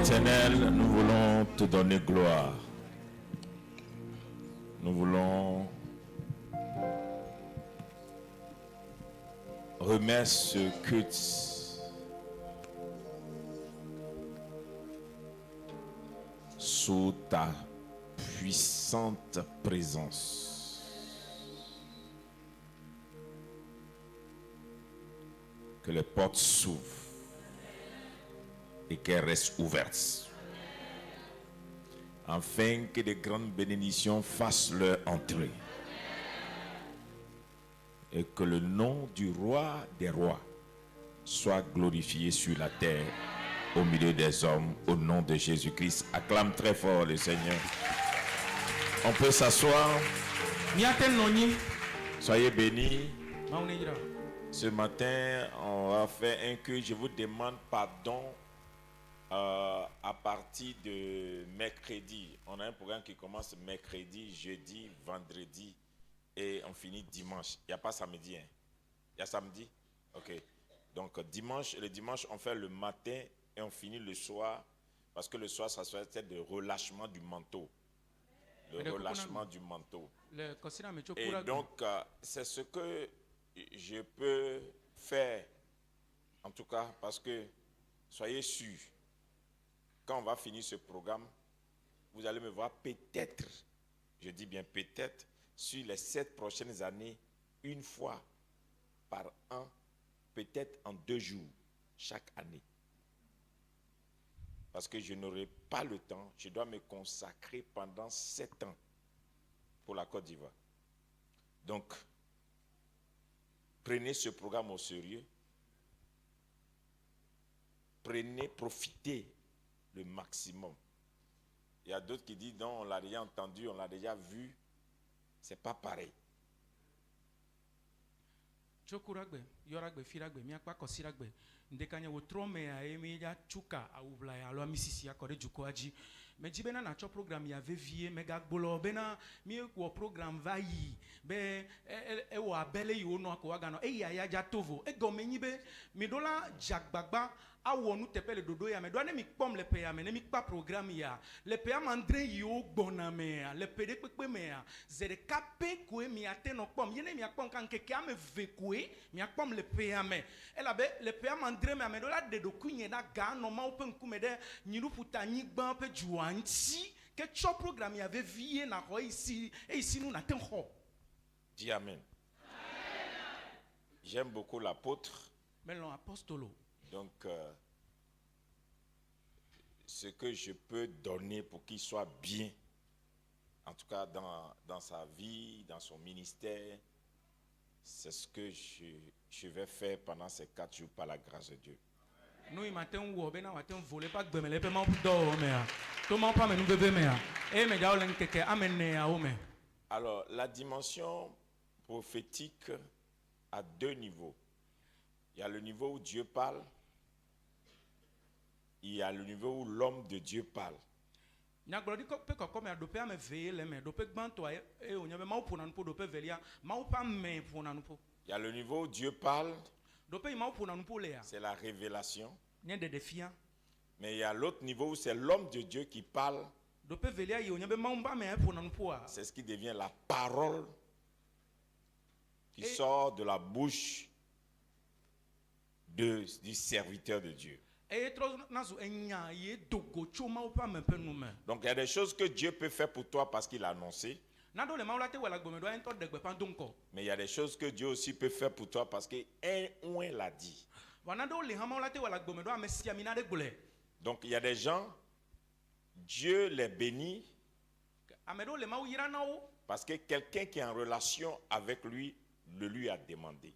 Éternel, nous voulons te donner gloire. Nous voulons remettre ce culte sous ta puissante présence. Que les portes s'ouvrent et qu'elles restent ouvertes, afin que de grandes bénédictions fassent leur entrée et que le nom du roi des rois soit glorifié sur la terre au milieu des hommes, au nom de Jésus-Christ. Acclame très fort le Seigneur. On peut s'asseoir. Soyez bénis. Ce matin, on va faire un culte. Je vous demande pardon. À partir de mercredi, on a un programme qui commence mercredi, jeudi, vendredi et on finit dimanche. Il n'y a pas samedi, hein? Il y a samedi? Ok. Donc le dimanche, on fait le matin et on finit le soir, parce que le soir, ça soit de relâchement du manteau. Le relâchement du manteau. Et donc, c'est ce que je peux faire, en tout cas, parce que soyez sûrs, quand on va finir ce programme, vous allez me voir peut-être, je dis bien peut-être, sur les 7 prochaines années, une fois par an, peut-être en 2 jours, chaque année. Parce que je n'aurai pas le temps, je dois me consacrer pendant 7 ans pour la Côte d'Ivoire. Donc, prenez ce programme au sérieux. Profitez le maximum. Il y a d'autres qui disent non, on l'a déjà entendu, on l'a déjà vu. C'est pas pareil. Mais je bena na cho programme ya vevie mega gbolo bena mi wo programme va yi be e wo abele yi ono akwa gano e ya ja tovo e go menyi be mi dola jagbagba awo nu tepele dodo ya me do ne mi pom le pe ya me ne mi pa programme ya le pe amandre yi o gbona me ya le pe de pepe me ya zere kape ko mi ate no pom yene mi akpom kan keke ame ve ko mi akpom le pe ya me e la be le pe amandre me dola de do kunye da ga no ma open kume de nyiru puta nyigban pe juwa nti que ce programme y avait vie na ho ici et ici nous n'attend ho. Dis amen. J'aime beaucoup l'apôtre. Mais l'apostolo. Donc ce que je peux donner pour qu'il soit bien, en tout cas dans sa vie, dans son ministère, c'est ce que je vais faire pendant ces 4 jours par la grâce de Dieu. Nous il matin ou ben na matin voler pas gbemele pe ma do me a to ma pa me nu bebe me a e me ja olen keke amene a o me. Alors la dimension prophétique à 2 niveaux. Il y a le niveau où Dieu parle, il y a le niveau où l'homme de Dieu parle. Il y a le niveau où Dieu parle, c'est la révélation. Mais il y a l'autre niveau où c'est l'homme de Dieu qui parle. C'est ce qui devient la parole qui sort de la bouche du serviteur de Dieu. Donc il y a des choses que Dieu peut faire pour toi parce qu'il a annoncé. Mais il y a des choses que Dieu aussi peut faire pour toi parce qu'un l'a dit. Donc il y a des gens, Dieu les bénit parce que quelqu'un qui est en relation avec lui le lui a demandé.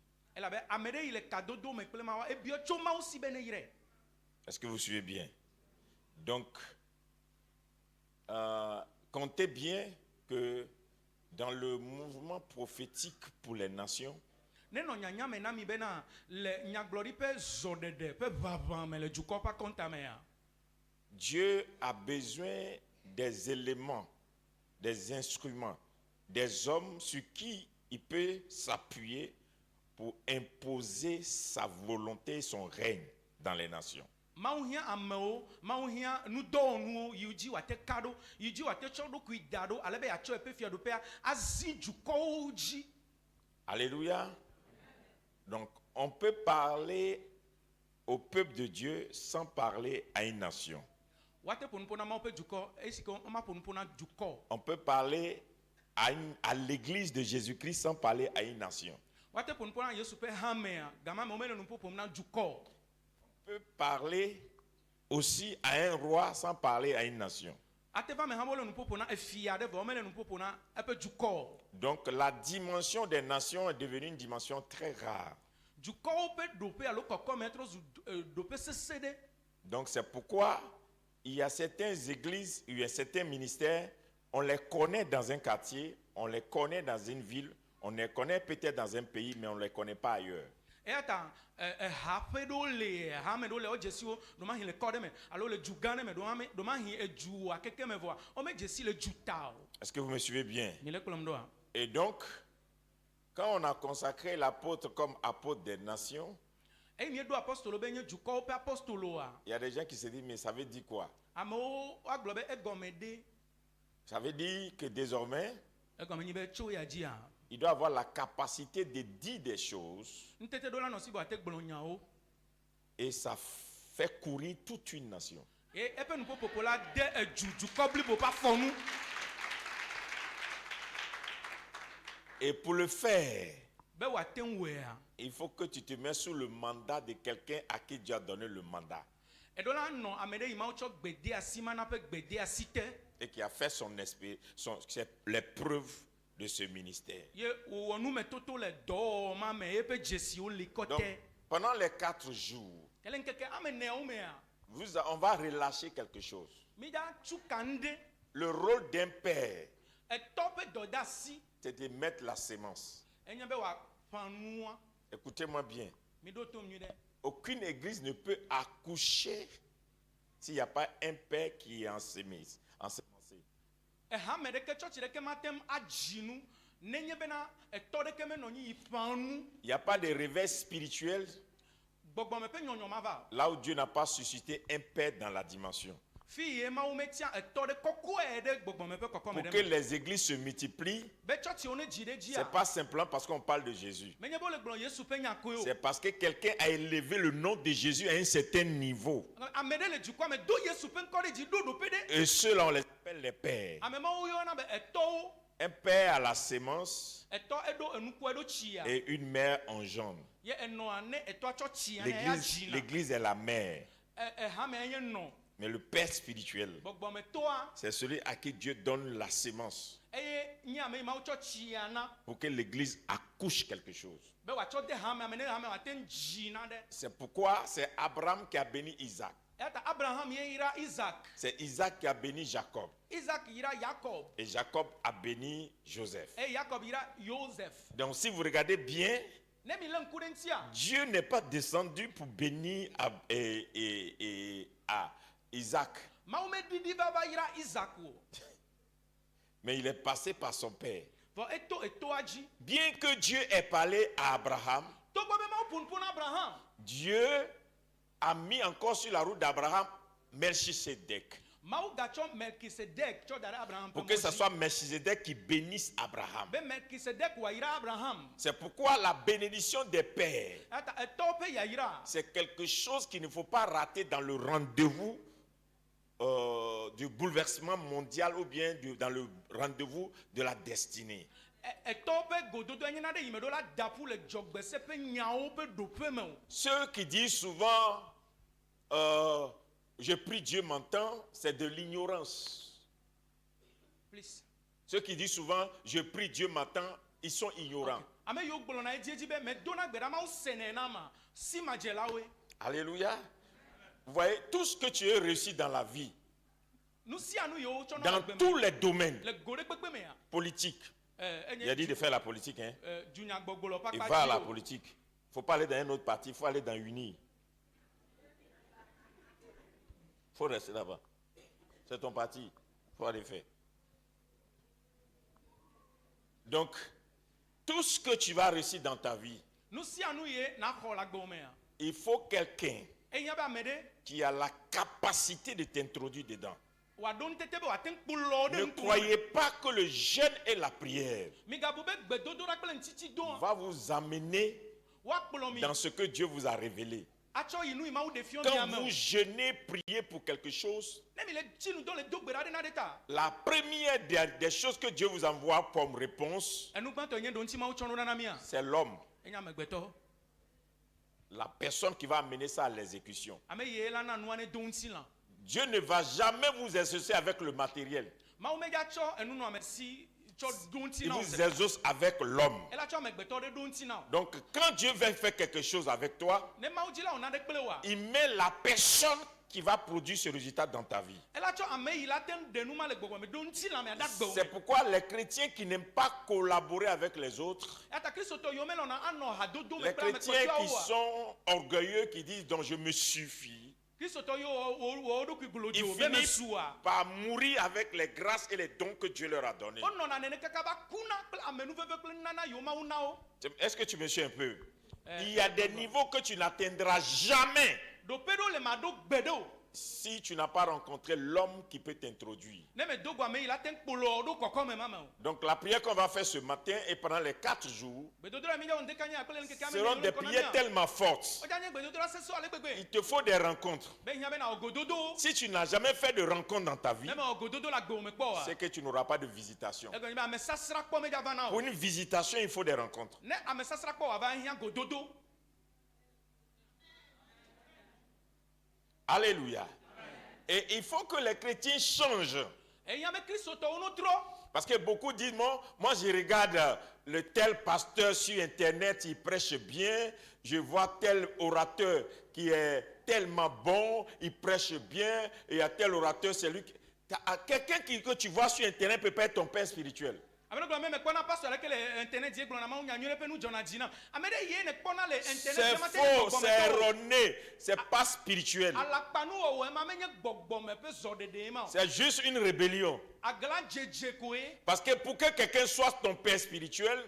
Est-ce que vous suivez bien? Donc, comptez bien que dans le mouvement prophétique pour les nations, Dieu a besoin des éléments, des instruments, des hommes sur qui il peut s'appuyer pour imposer sa volonté et son règne dans les nations. Mauhia ameo, mauhia nudoonu yuji wate kado, yuji wate chodo kuidado, alebe ya cho epe fiado pea aziju kouji. Alléluia. Donc, on peut parler au peuple de Dieu sans parler à une nation. On peut parler à l'église de Jésus-Christ sans parler à une nation. On peut parler aussi à un roi sans parler à une nation. Donc la dimension des nations est devenue une dimension très rare. Donc c'est pourquoi il y a certaines églises, il y a certains ministères, on les connaît dans un quartier, on les connaît dans une ville, on les connaît peut-être dans un pays, mais on ne les connaît pas ailleurs. Est-ce que vous me suivez bien? Et donc, quand on a consacré l'apôtre comme apôtre des nations, il y a des gens qui se disent, mais ça veut dire quoi? Ça veut dire que désormais, il doit avoir la capacité de dire des choses et ça fait courir toute une nation. Et pour le faire, il faut que tu te mettes sous le mandat de quelqu'un à qui Dieu a donné le mandat. Et qui a fait les preuves de ce ministère. Donc, pendant les 4 jours, on va relâcher quelque chose. Le rôle d'un père, c'est de mettre la sémence. Écoutez-moi bien. Aucune église ne peut accoucher s'il n'y a pas un père qui est ensemencé. Il n'y a pas de réveil spirituel là où Dieu n'a pas suscité un père dans la dimension. Pour que les églises se multiplient, ce n'est pas simplement parce qu'on parle de Jésus. C'est parce que quelqu'un a élevé le nom de Jésus à un certain niveau. Et ceux-là, on les appelle les pères. Un père a la sémence et une mère engendre. L'église est la mère. Mais le père spirituel, c'est celui à qui Dieu donne la sémence pour que l'église accouche quelque chose. C'est pourquoi c'est Abraham qui a béni Isaac. C'est Isaac qui a béni Jacob. Et Jacob a béni Joseph. Donc si vous regardez bien, Dieu n'est pas descendu pour bénir Isaac. Mais il est passé par son père. Bien que Dieu ait parlé à Abraham, Dieu a mis encore sur la route d'Abraham Melchisedec. Pour que ce soit Melchisedec qui bénisse Abraham. C'est pourquoi la bénédiction des pères, c'est quelque chose qu'il ne faut pas rater dans le rendez-vous du bouleversement mondial ou bien dans le rendez-vous de la destinée. Ceux qui disent souvent je prie Dieu m'entend, c'est de l'ignorance. Ceux qui disent souvent je prie Dieu m'entend, ils sont ignorants. Alléluia. Vous voyez, tout ce que tu as réussi dans la vie, dans tous les domaines politiques, il a dit de faire la politique, hein? Il va à la politique. Il ne faut pas aller dans un autre parti, il faut aller dans UNI. Il faut rester là-bas. C'est ton parti, il faut aller faire. Donc, tout ce que tu vas réussir dans ta vie, il faut quelqu'un qui a la capacité de t'introduire dedans. Ne Ne croyez pas que le jeûne et la prière va vous amener dans ce que Dieu vous a révélé. Quand vous jeûnez, priez pour quelque chose, la première des choses que Dieu vous envoie comme réponse, c'est l'homme. La personne qui va amener ça à l'exécution. Dieu ne va jamais vous exaucer avec le matériel. Il vous exauce avec l'homme. Donc quand Dieu veut faire quelque chose avec toi, il met la personne qui va produire ce résultat dans ta vie. C'est pourquoi les chrétiens qui n'aiment pas collaborer avec les autres, les chrétiens qui sont orgueilleux, qui disent donc je me suffis, ils finissent par mourir avec les grâces et les dons que Dieu leur a donnés. Est-ce que tu me suis un peu? Il y a des niveaux que tu n'atteindras jamais si tu n'as pas rencontré l'homme qui peut t'introduire. Donc la prière qu'on va faire ce matin et pendant les 4 jours seront des prières tellement fortes. Il te faut des rencontres. Si tu n'as jamais fait de rencontre dans ta vie, c'est que tu n'auras pas de visitation. Pour une visitation, il faut des rencontres. Alléluia. Et il faut que les chrétiens changent. Parce que beaucoup disent, moi je regarde le tel pasteur sur internet, il prêche bien. Je vois tel orateur qui est tellement bon, il prêche bien. Et il y a tel orateur, c'est lui qui... Quelqu'un que tu vois sur internet peut pas être ton père spirituel. C'est faux, c'est erroné, c'est pas spirituel. C'est juste une rébellion. Parce que pour que quelqu'un soit ton père spirituel,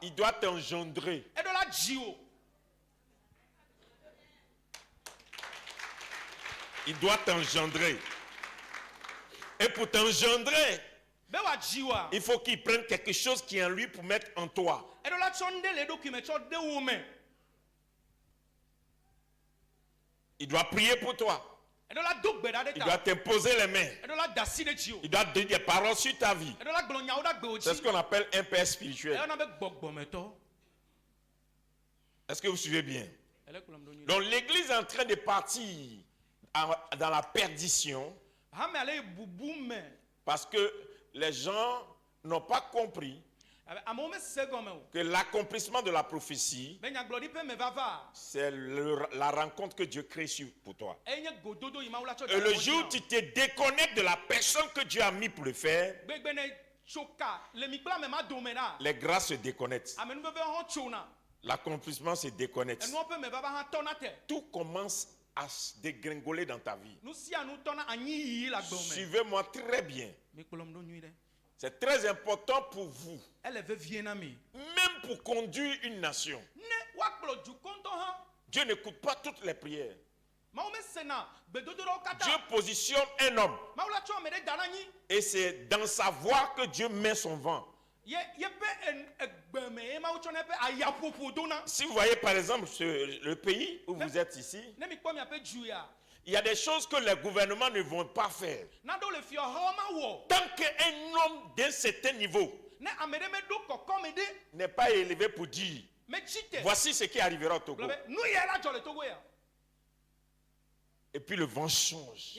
il doit t'engendrer. Il doit t'engendrer. Et pour t'engendrer, il faut qu'il prenne quelque chose qui est en lui pour mettre en toi. Il doit prier pour toi. Il doit t'imposer les mains. Il doit donner des paroles sur ta vie. C'est ce qu'on appelle un père spirituel. Est-ce que vous suivez bien? Donc l'église est en train de partir dans la perdition parce que les gens n'ont pas compris que l'accomplissement de la prophétie, c'est la rencontre que Dieu crée pour toi. Et le jour où tu te déconnectes de la personne que Dieu a mis pour le faire, les grâces se déconnectent. L'accomplissement se déconnecte. Tout commence à se dégringoler dans ta vie. Suivez-moi très bien. C'est très important pour vous. Même pour conduire une nation. Dieu n'écoute pas toutes les prières. Dieu positionne un homme. Et c'est dans sa voix que Dieu met son vent. Si vous voyez par exemple le pays où vous êtes ici, il y a des choses que les gouvernements ne vont pas faire. Tant qu'un homme d'un certain niveau n'est pas élevé pour dire voici ce qui arrivera au Togo. Et puis le vent change.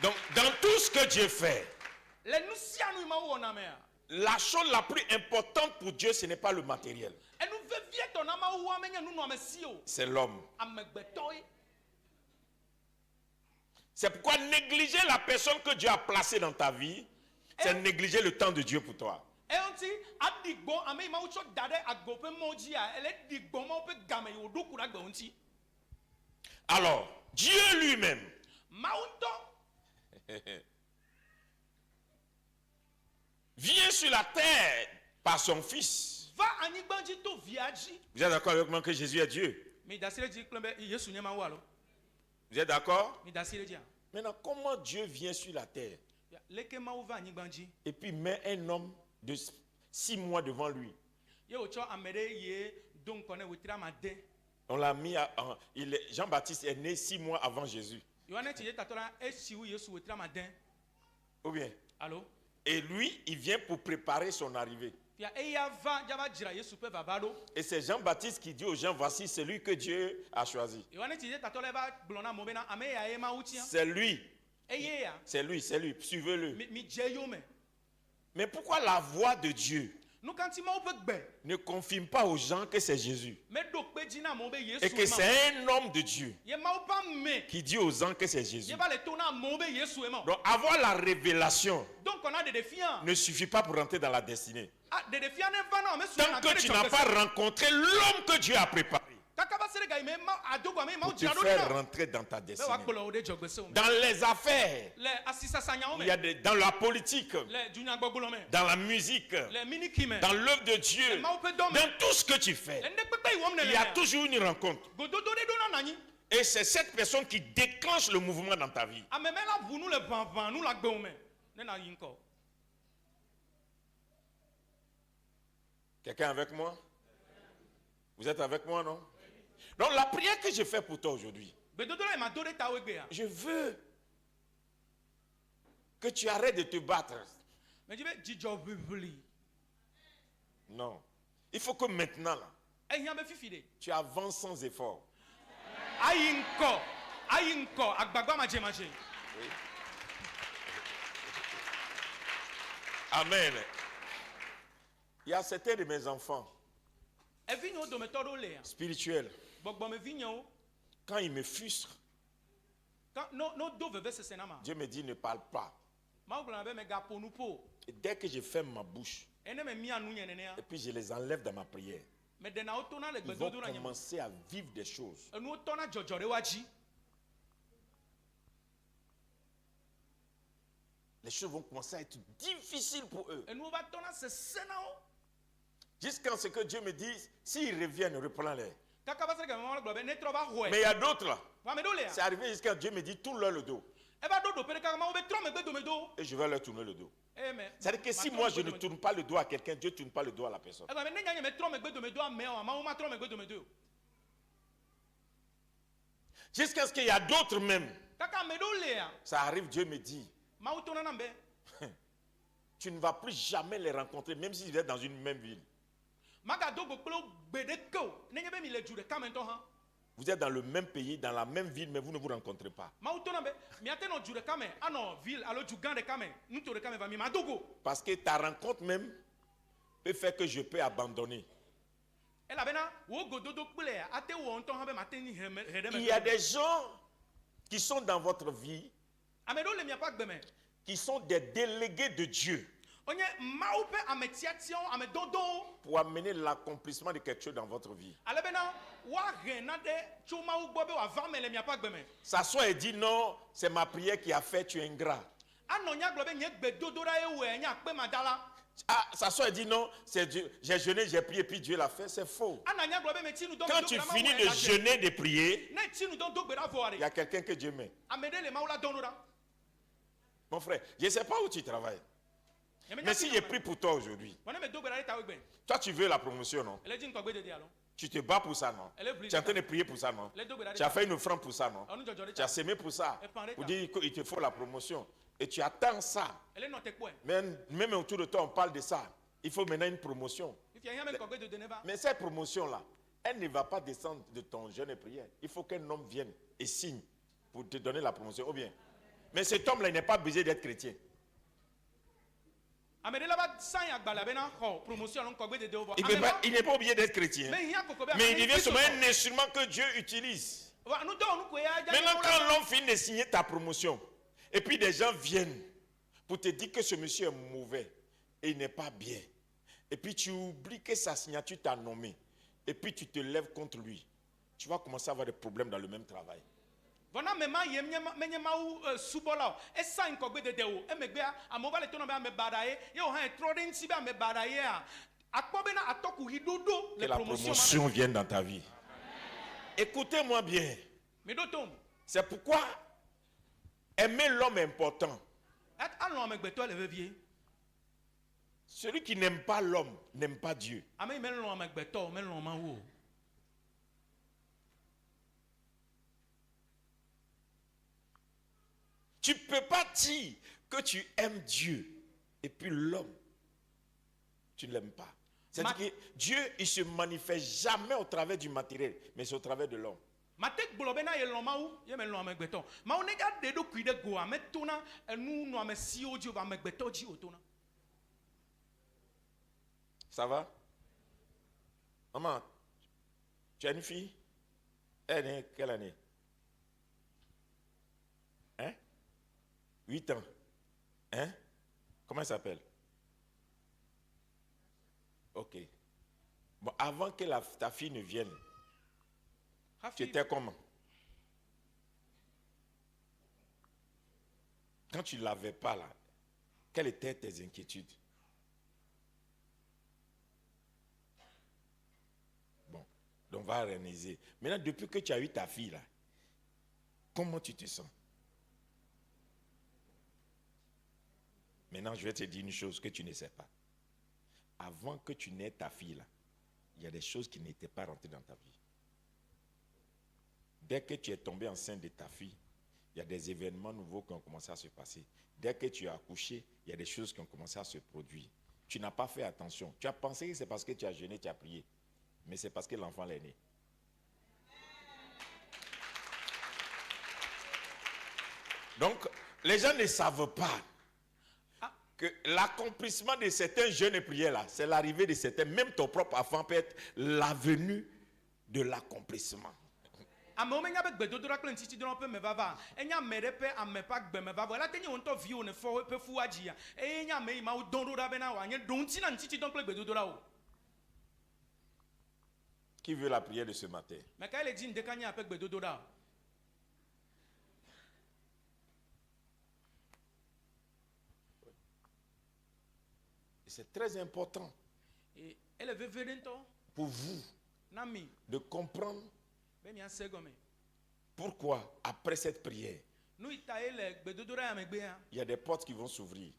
Donc dans tout ce que Dieu fait, la chose la plus importante pour Dieu, ce n'est pas le matériel. C'est l'homme. C'est pourquoi négliger la personne que Dieu a placée dans ta vie, c'est négliger le temps de Dieu pour toi. Alors, Dieu lui-même vient sur la terre par son Fils. Va anyigbanji to viaji. Vous êtes d'accord avec moi que Jésus est Dieu? Mi dasire ji klembe Yesu nyema walo. Vous êtes d'accord? Mi dasire ji. Maintenant, comment Dieu vient sur la terre Leke ma va anyigbanji. et puis met un homme de 6 mois devant lui? Ye ocho amere ye don kone wetira ma de. On l'a mis Jean-Baptiste est né 6 mois avant Jésus. Yohane ti ye tatola esiwu Yesu wetira ma de. Ou bien? Allô? Et lui, il vient pour préparer son arrivée. Et c'est Jean-Baptiste qui dit aux gens, voici celui que Dieu a choisi. C'est lui. C'est lui, suivez-le. Mais pourquoi la voix de Dieu ne confirme pas aux gens que c'est Jésus? Et que c'est un homme de Dieu qui dit aux gens que c'est Jésus. Donc avoir la révélation ne suffit pas pour rentrer dans la destinée. Tant que tu n'as pas rencontré l'homme que Dieu a préparé pour te faire rentrer dans ta destinée. Dans les affaires, il y a dans la politique, dans la musique, dans l'œuvre de Dieu, dans tout ce que tu fais, il y a toujours une rencontre. Et c'est cette personne qui déclenche le mouvement dans ta vie. Quelqu'un avec moi? Vous êtes avec moi, non? Donc la prière que je fais pour toi aujourd'hui, je veux que tu arrêtes de te battre. Non. Il faut que maintenant, là, tu avances sans effort. Oui. Amen. Il y a certains de mes enfants spirituels, quand ils me frustrent, Dieu me dit ne parle pas. Et dès que je ferme ma bouche et puis je les enlève dans ma prière, ils vont commencer à vivre des choses. Les choses vont commencer à être difficiles pour eux. Jusqu'à ce que Dieu me dise, s'ils reviennent, reprends-les. Mais il y a d'autres là. C'est arrivé jusqu'à Dieu me dit, tourne-leur le dos. Et je vais leur tourner le dos. C'est-à-dire que si moi je ne tourne pas le dos à quelqu'un, Dieu ne tourne pas le dos à la personne. Jusqu'à ce qu'il y a d'autres même. Ça arrive, Dieu me dit, tu ne vas plus jamais les rencontrer, même s'ils sont dans une même ville. Vous êtes dans le même pays, dans la même ville, mais vous ne vous rencontrez pas. Parce que ta rencontre même peut faire que je peux abandonner. Il y a des gens qui sont dans votre vie, qui sont des délégués de Dieu pour amener l'accomplissement de quelque chose dans votre vie. S'assoit et dit non, c'est ma prière qui a fait, tu es ingrat. S'assoit et dit non, c'est Dieu, j'ai jeûné, j'ai prié, puis Dieu l'a fait, c'est faux. Quand tu finis de jeûner, de prier, il y a quelqu'un que Dieu met. Mon frère, je ne sais pas où tu travailles. Mais si j'ai pris pour toi aujourd'hui, toi tu veux la promotion, non? Tu te bats pour ça, non? Tu es en train de prier pour ça, non? Tu as fait une offrande pour ça, non? Tu as semé pour ça, pour dire qu'il te faut la promotion. Et tu attends ça. Même autour de toi, on parle de ça. Il faut maintenant une promotion. Mais cette promotion-là, elle ne va pas descendre de ton jeûne et prière. Il faut qu'un homme vienne et signe pour te donner la promotion. Ou bien. Mais cet homme-là, il n'est pas obligé d'être chrétien. Il n'est pas obligé d'être chrétien. Mais il devient seulement un instrument que Dieu utilise. Maintenant, quand l'homme finit de signer ta promotion, et puis des gens viennent pour te dire que ce monsieur est mauvais et il n'est pas bien, et puis tu oublies que sa signature t'a nommé, et puis tu te lèves contre lui, tu vas commencer à avoir des problèmes dans le même travail. Que la promotion vienne dans ta vie. Écoutez-moi bien. C'est pourquoi aimer l'homme est important. Celui qui n'aime pas l'homme n'aime pas Dieu. Tu ne peux pas dire que tu aimes Dieu et puis l'homme, tu ne l'aimes pas. C'est-à-dire que Dieu, il ne se manifeste jamais au travers du matériel, mais c'est au travers de l'homme. Ça va? Maman, tu as une fille? Elle est quelle année? Hein? 8 ans. Hein? Comment elle s'appelle? Ok. Bon, avant que ta fille ne vienne, tu étais comment? Quand tu ne l'avais pas là, quelles étaient tes inquiétudes? Bon, donc on va réaliser. Maintenant, depuis que tu as eu ta fille là, comment tu te sens? Maintenant, je vais te dire une chose que tu ne sais pas. Avant que tu n'aies ta fille là, il y a des choses qui n'étaient pas rentrées dans ta vie. Dès que tu es tombé enceinte de ta fille, il y a des événements nouveaux qui ont commencé à se passer. Dès que tu as accouché, il y a des choses qui ont commencé à se produire. Tu n'as pas fait attention. Tu as pensé que c'est parce que tu as jeûné, tu as prié. Mais c'est parce que l'enfant est né. Donc, les gens ne savent pas que l'accomplissement de certains jeûnes et prières là, c'est l'arrivée de certains, même ton propre enfant peut être la venue de l'accomplissement. Qui veut la prière de ce matin? C'est très important pour vous de comprendre pourquoi, après cette prière, il y a des portes qui vont s'ouvrir.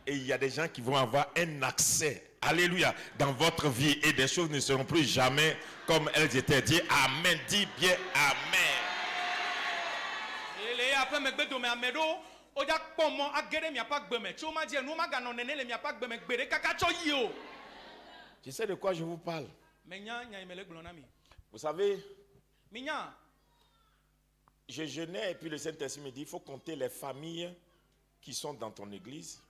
Et il y a des gens qui vont avoir un accès, alléluia, dans votre vie. Et des choses ne seront plus jamais comme elles étaient. Dis Amen, dis bien Amen. Tu sais de quoi je vous parle? Vous savez, je jeûnais et puis le Saint-Esprit me dit il faut compter les familles qui sont dans ton église.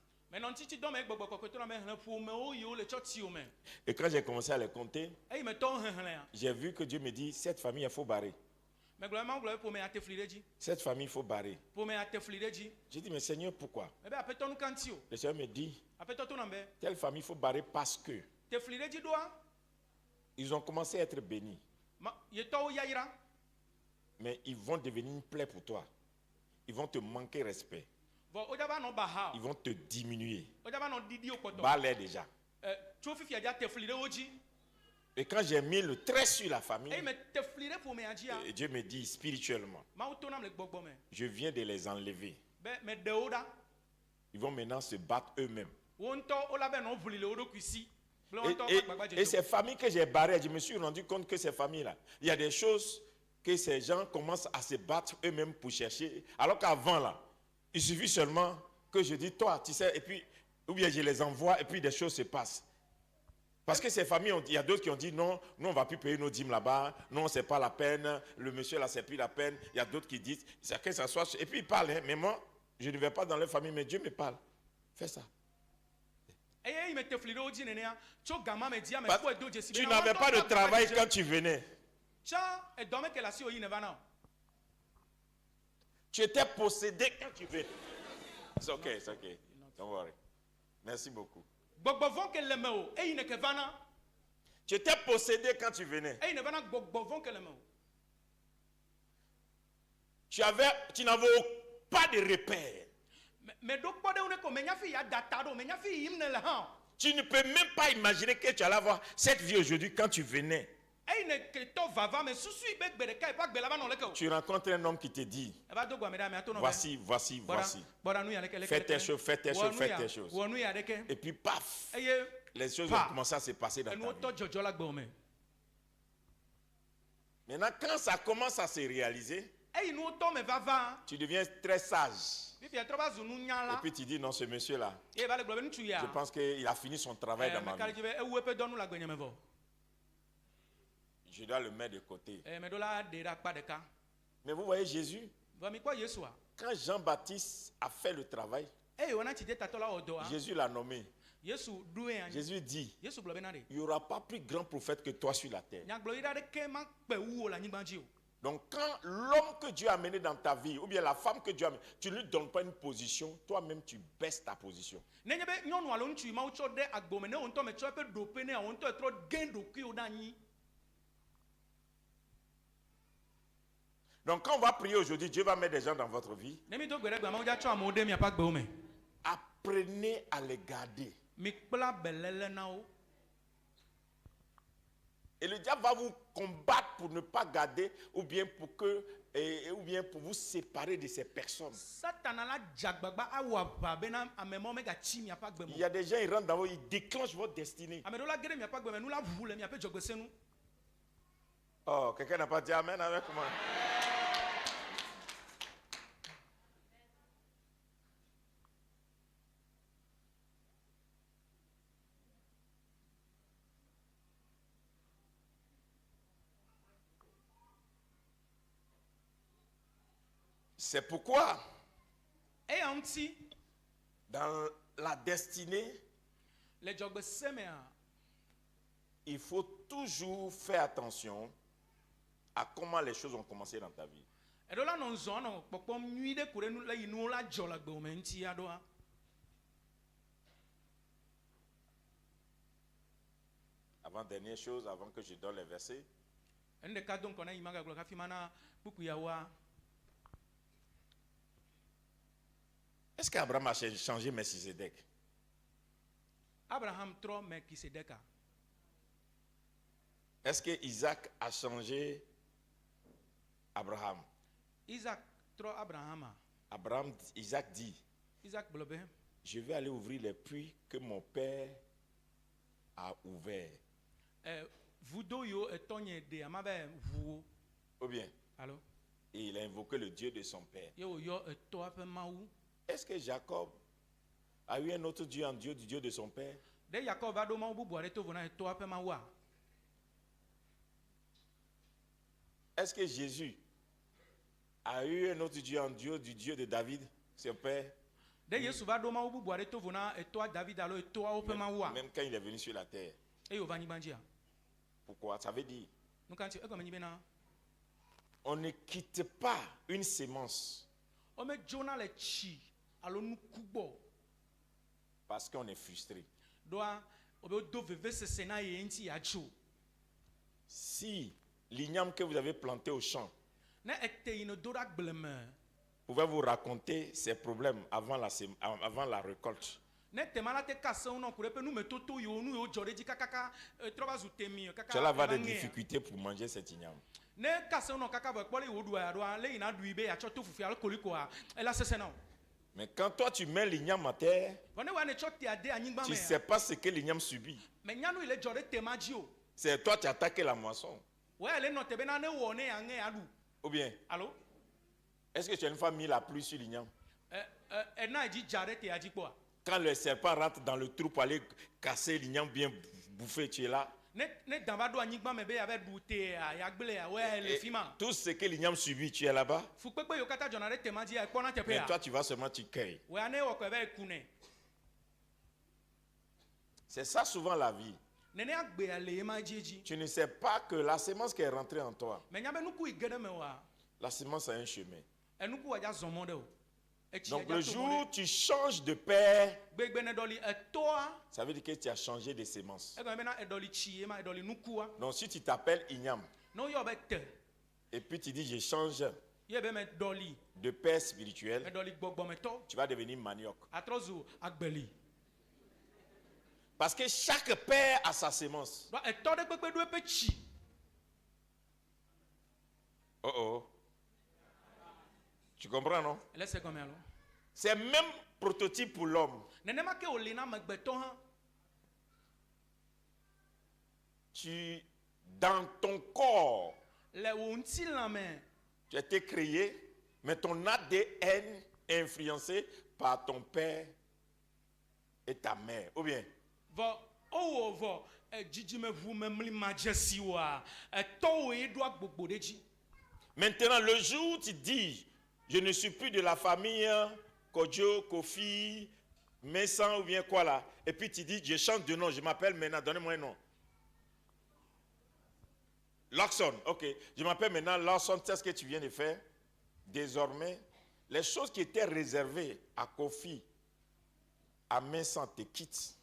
Et quand j'ai commencé à les compter, j'ai vu que Dieu me dit cette famille, il faut barrer. Cette famille, il faut barrer. J'ai dit, mais Seigneur, pourquoi? Le Seigneur me dit, telle famille, il faut barrer parce que ils ont commencé à être bénis. Mais ils vont devenir une plaie pour toi. Ils vont te manquer respect. Ils vont te diminuer. Balais déjà. Et quand j'ai mis le trait sur la famille, Dieu me dit spirituellement, je viens de les enlever. Ils vont maintenant se battre eux-mêmes. Et ces familles que j'ai barrées, je me suis rendu compte que ces familles-là, il y a des choses que ces gens commencent à se battre eux-mêmes pour chercher. Alors qu'avant, là, il suffit seulement que je dis, toi, tu sais, et puis, ou bien je les envoie, et puis des choses se passent. Parce que ces familles, il y a d'autres qui ont dit, non, nous, on ne va plus payer nos dîmes là-bas, non, c'est pas la peine, le monsieur là, c'est plus la peine. Il y a d'autres qui disent, chacun s'assoit, et puis ils parlent, hein, mais moi, je ne vais pas dans leur famille, mais Dieu me parle. Fais ça. Tu n'avais pas de travail quand tu venais. Tu étais possédé quand tu venais. C'est ok, c'est ok. Don't worry. Merci beaucoup. Tu étais possédé quand tu venais. Tu n'avais pas de repère. Tu ne peux même pas imaginer que tu allais avoir cette vie aujourd'hui quand tu venais. Tu rencontres un homme qui te dit, voici. Fais tes choses. Et puis paf, les choses vont commencer à se passer dans ta vie. Maintenant, quand ça commence à se réaliser, tu deviens très sage. Et puis tu dis, non, ce monsieur-là, je pense qu'il a fini son travail dans ma vie. Je dois le mettre de côté. Mais vous voyez Jésus, quand Jean-Baptiste a fait le travail, Jésus l'a nommé. Jésus dit, il n'y aura pas plus grand prophète que toi sur la terre. Donc quand l'homme que Dieu a amené dans ta vie, ou bien la femme que Dieu a amené, tu ne lui donnes pas une position, toi-même tu baisses ta position. Donc quand on va prier aujourd'hui, Dieu va mettre des gens dans votre vie. Apprenez à les garder. Et le diable va vous combattre pour ne pas garder ou bien pour vous séparer de ces personnes. Il y a des gens, ils rentrent dans vous, ils déclenchent votre destinée. Oh, quelqu'un n'a pas dit amen avec moi. C'est pourquoi, dans la destinée, il faut toujours faire attention à comment les choses ont commencé dans ta vie. Avant dernière chose, avant que je donne les versets. Est-ce qu'Abraham a changé Melchisedec? Abraham trop Melchisedec. Est-ce que Isaac a changé Abraham? Isaac trop Abraham. Isaac dit, je vais aller ouvrir les puits que mon père a ouverts. Ou bien, allô? Et il a invoqué le Dieu de son père. Est-ce que Jacob a eu un autre Dieu en Dieu du Dieu de son père? Est-ce que Jésus a eu un autre Dieu en Dieu du Dieu de David, son père? Même quand il est venu sur la terre. Pourquoi? Ça veut dire, on ne quitte pas une sémence parce qu'on est frustré. Si l'igname que vous avez planté au champ pouvait vous raconter ses problèmes avant la récolte, tu allais avoir des difficultés pour manger cet igname. Mais quand toi tu mets l'igname à terre, tu ne sais pas ce que l'igname subit. C'est toi qui as attaqué la moisson. Ou bien, allô? Est-ce que tu as une fois mis la pluie sur l'igname? Quand le serpent rentre dans le trou pour aller casser l'igname bien bouffé, tu es là. Et tout ce que l'igname subit, tu es là-bas. Mais toi, tu vas seulement tu cueilles. C'est ça souvent la vie. Tu ne sais pas que la sémence qui est rentrée en toi, la sémence a un chemin. Donc le jour où tu changes de père, ça veut dire que tu as changé de sémence. Donc si tu t'appelles Ignam, et puis tu dis je change de père spirituel, tu vas devenir manioc. Parce que chaque père a sa sémence. Oh oh. Tu comprends, non? C'est le même prototype pour l'homme. Dans ton corps, tu as été créé, mais ton ADN est influencé par ton père et ta mère. Ou bien? Maintenant, le jour où tu dis, je ne suis plus de la famille Kodjo, Kofi, Messan ou bien quoi là, et puis tu dis, je change de nom, je m'appelle maintenant, donnez-moi un nom. Lawson, ok. Je m'appelle maintenant Lawson, c'est ce que tu viens de faire. Désormais, les choses qui étaient réservées à Kofi, à Messan te quittent.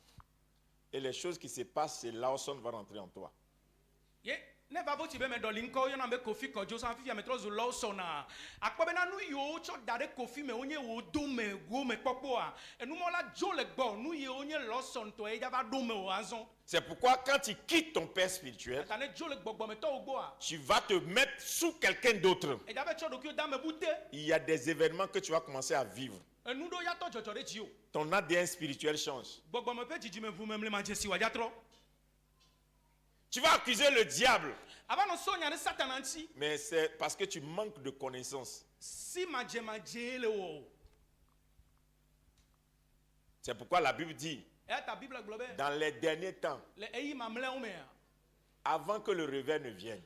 Et les choses qui se passent, c'est Lawson va rentrer en toi. C'est pourquoi quand tu quittes ton père spirituel, tu vas te mettre sous quelqu'un d'autre. Il y a des événements que tu vas commencer à vivre. Ton ADN spirituel change. Tu vas accuser le diable. Mais c'est parce que tu manques de connaissances. C'est pourquoi la Bible dit, dans les derniers temps, avant que le réveil ne vienne,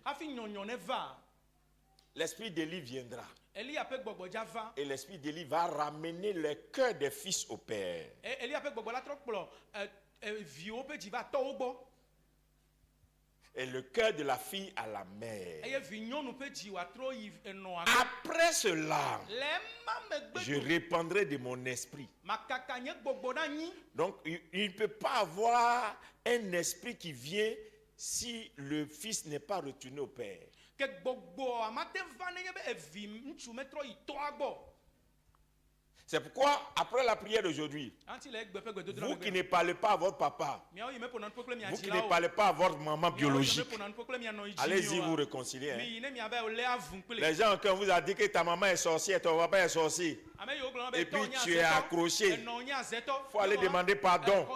l'esprit d'Élie viendra. Et l'esprit d'Élie va ramener le cœur des fils au père. Et le cœur de la fille à la mère. Après cela, je répandrai de mon esprit. Donc, il ne peut pas avoir un esprit qui vient si le fils n'est pas retourné au père. C'est pourquoi, après la prière d'aujourd'hui, vous qui ne parlez pas à votre papa, vous qui ne parlez pas à votre maman biologique, allez-y vous réconcilier. Les gens, quand vous a dit que ta maman est sorcière, ton papa est sorcier, et puis tu es accroché, il faut aller demander pardon.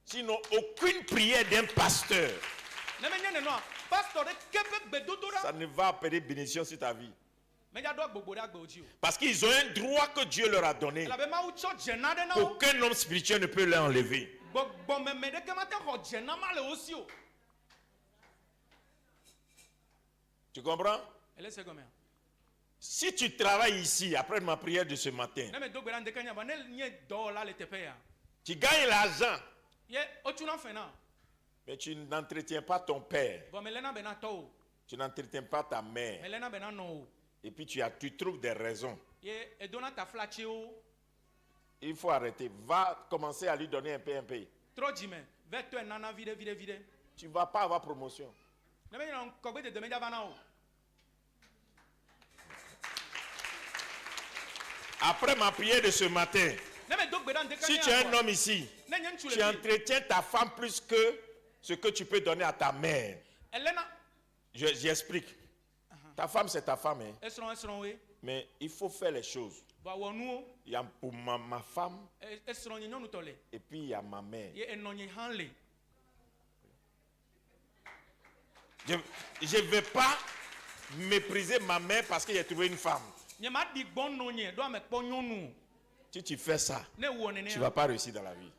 Sinon, aucune prière d'un pasteur, ça ne va appeler bénédiction sur ta vie. Parce qu'ils ont un droit que Dieu leur a donné. Aucun homme spirituel ne peut l'enlever. Tu comprends? Si tu travailles ici, après ma prière de ce matin, tu gagnes l'argent, mais tu n'entretiens pas ton père, tu n'entretiens pas ta mère, et puis tu trouves des raisons. Il faut arrêter. Va commencer à lui donner un peu. Tu ne vas pas avoir promotion. Après ma prière de ce matin, si tu es un homme ici, tu entretiens ta femme plus que ce que tu peux donner à ta mère. J'explique. Ta femme, c'est ta femme. Hein. Mais il faut faire les choses. Il y a pour ma femme, et puis il y a ma mère. Je ne vais pas mépriser ma mère parce qu'il a trouvé une femme. Si tu fais ça, tu ne vas pas réussir dans la vie.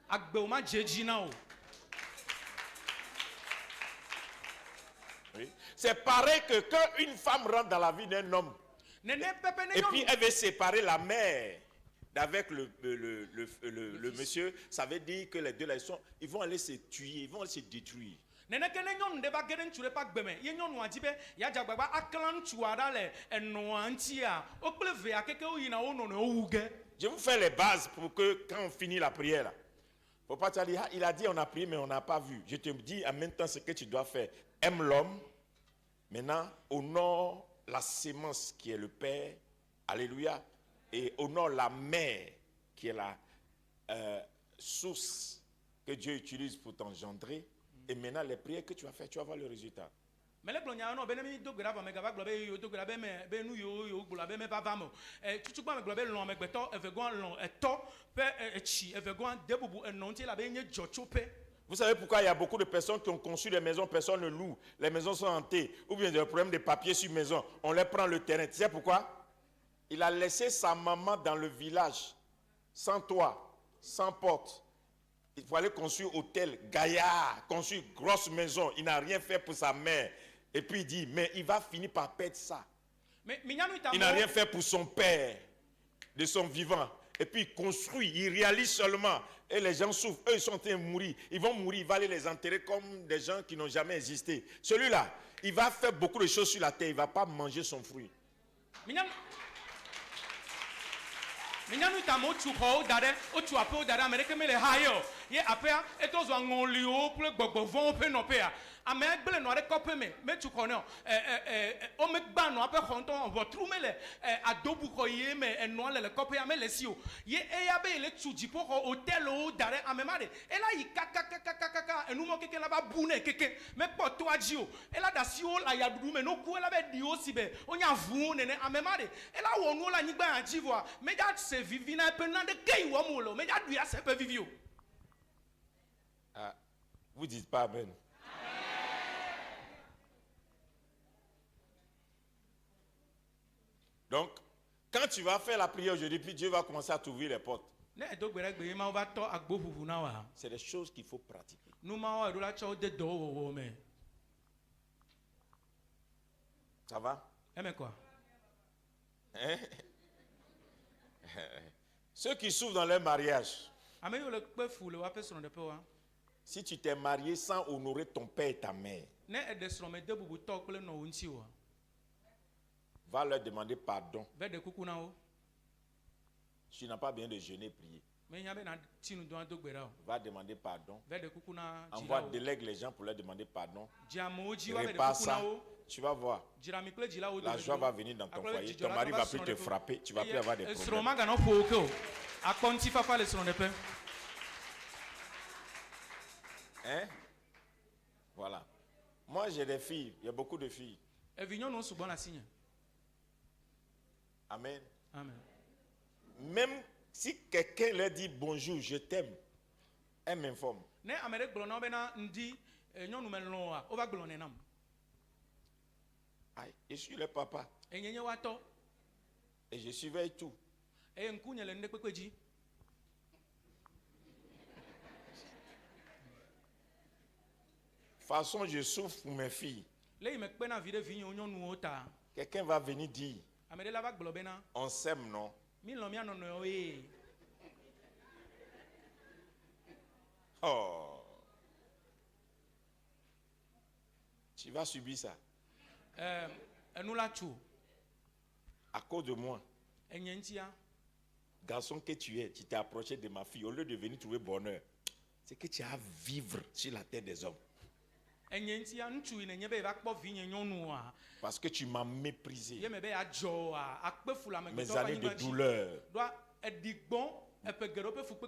Oui. C'est pareil que quand une femme rentre dans la vie d'un homme, et puis elle veut séparer la mère avec le monsieur, ça veut dire que les deux là, ils vont aller se tuer, ils vont aller se détruire. Je vous fais les bases pour que quand on finit la prière là, faut pas te dire, il a dit on a prié mais on n'a pas vu. Je te dis en même temps ce que tu dois faire. Aime l'homme. Maintenant, honore la sémence qui est le père. Alléluia. Et honore la mère qui est la source que Dieu utilise pour t'engendrer. Et maintenant, les prières que tu vas faire, tu vas voir le résultat. Mais les plongeurs non benemi do grave mais gaba globe yo do grave mais be nu yo globe mais pas vamo tutu gba me globe lon me gbeto efegon lon eto pe echi efegon debubu enonti la be nye jochope. Vous savez pourquoi il y a beaucoup de personnes qui ont conçu des maisons, personne ne loue, les maisons sont hantées, ou bien il y a des problèmes de papier sur maison, on les prend le terrain. Tu sais pourquoi? Il a laissé sa maman dans le village, sans toit, sans porte. Il fallait construire hôtel, gaillard, construire grosse maison. Il n'a rien fait pour sa mère. Et puis il dit, mais il va finir par perdre ça. Il n'a rien fait pour son père, de son vivant. Et puis il construit, il réalise seulement. Et les gens souffrent, eux ils sont en train de mourir. Ils vont mourir, il va aller les enterrer comme des gens qui n'ont jamais existé. Celui-là, il va faire beaucoup de choses sur la terre, il ne va pas manger son fruit. Minyanu tamo chuko dare o chuapo dare amerike mele hayo ye apea etozo angoli o ple gbogbo von pe no pe a ame gbele no re kope me chuko no o me gba no ape khonton vo tru mele adobu ko ye me eno le kope a mele si o ye e ya be le chuji po ko hotel o dare ame mare e la yi kaka enu mo keke la ba bune keke me poto aji o e la da si o la ya dudu me no ku e la be di o si be onya vu nene ame mare e la wo nu la nyigba aji vo me ja vivi na pe na de kei wo mo lo me ja du ya se pe vivi o. Ah, vous dites pas amen. Donc, quand tu vas faire la prière aujourd'hui, puis Dieu va commencer à t'ouvrir les portes. C'est des choses qu'il faut pratiquer. Ça va? Hein? Ceux qui souffrent dans leur mariage. Si tu t'es marié sans honorer ton père et ta mère, va leur demander pardon. Tu n'as pas besoin de jeûner, prier. Va demander pardon. Envoie, délègue les gens pour leur demander pardon. Répare ça. Tu vas voir. La joie va venir dans ton foyer. Ton mari ne va plus te frapper. Tu ne vas plus avoir des problèmes. Hein? Voilà. Moi, j'ai des filles. Il y a beaucoup de filles. Amen. Amen. Même si quelqu'un leur dit bonjour, je t'aime, elle m'informe. Aïe, je suis le papa. Et je surveille tout. De toute façon, je souffre pour mes filles. Quelqu'un va venir dire, on s'aime, non? Oh. Tu vas subir ça. À cause de moi. Garçon que tu es, tu t'es approché de ma fille. Au lieu de venir trouver bonheur, c'est que tu as à vivre sur la terre des hommes. Parce que tu m'as méprisé. Mes années de douleur.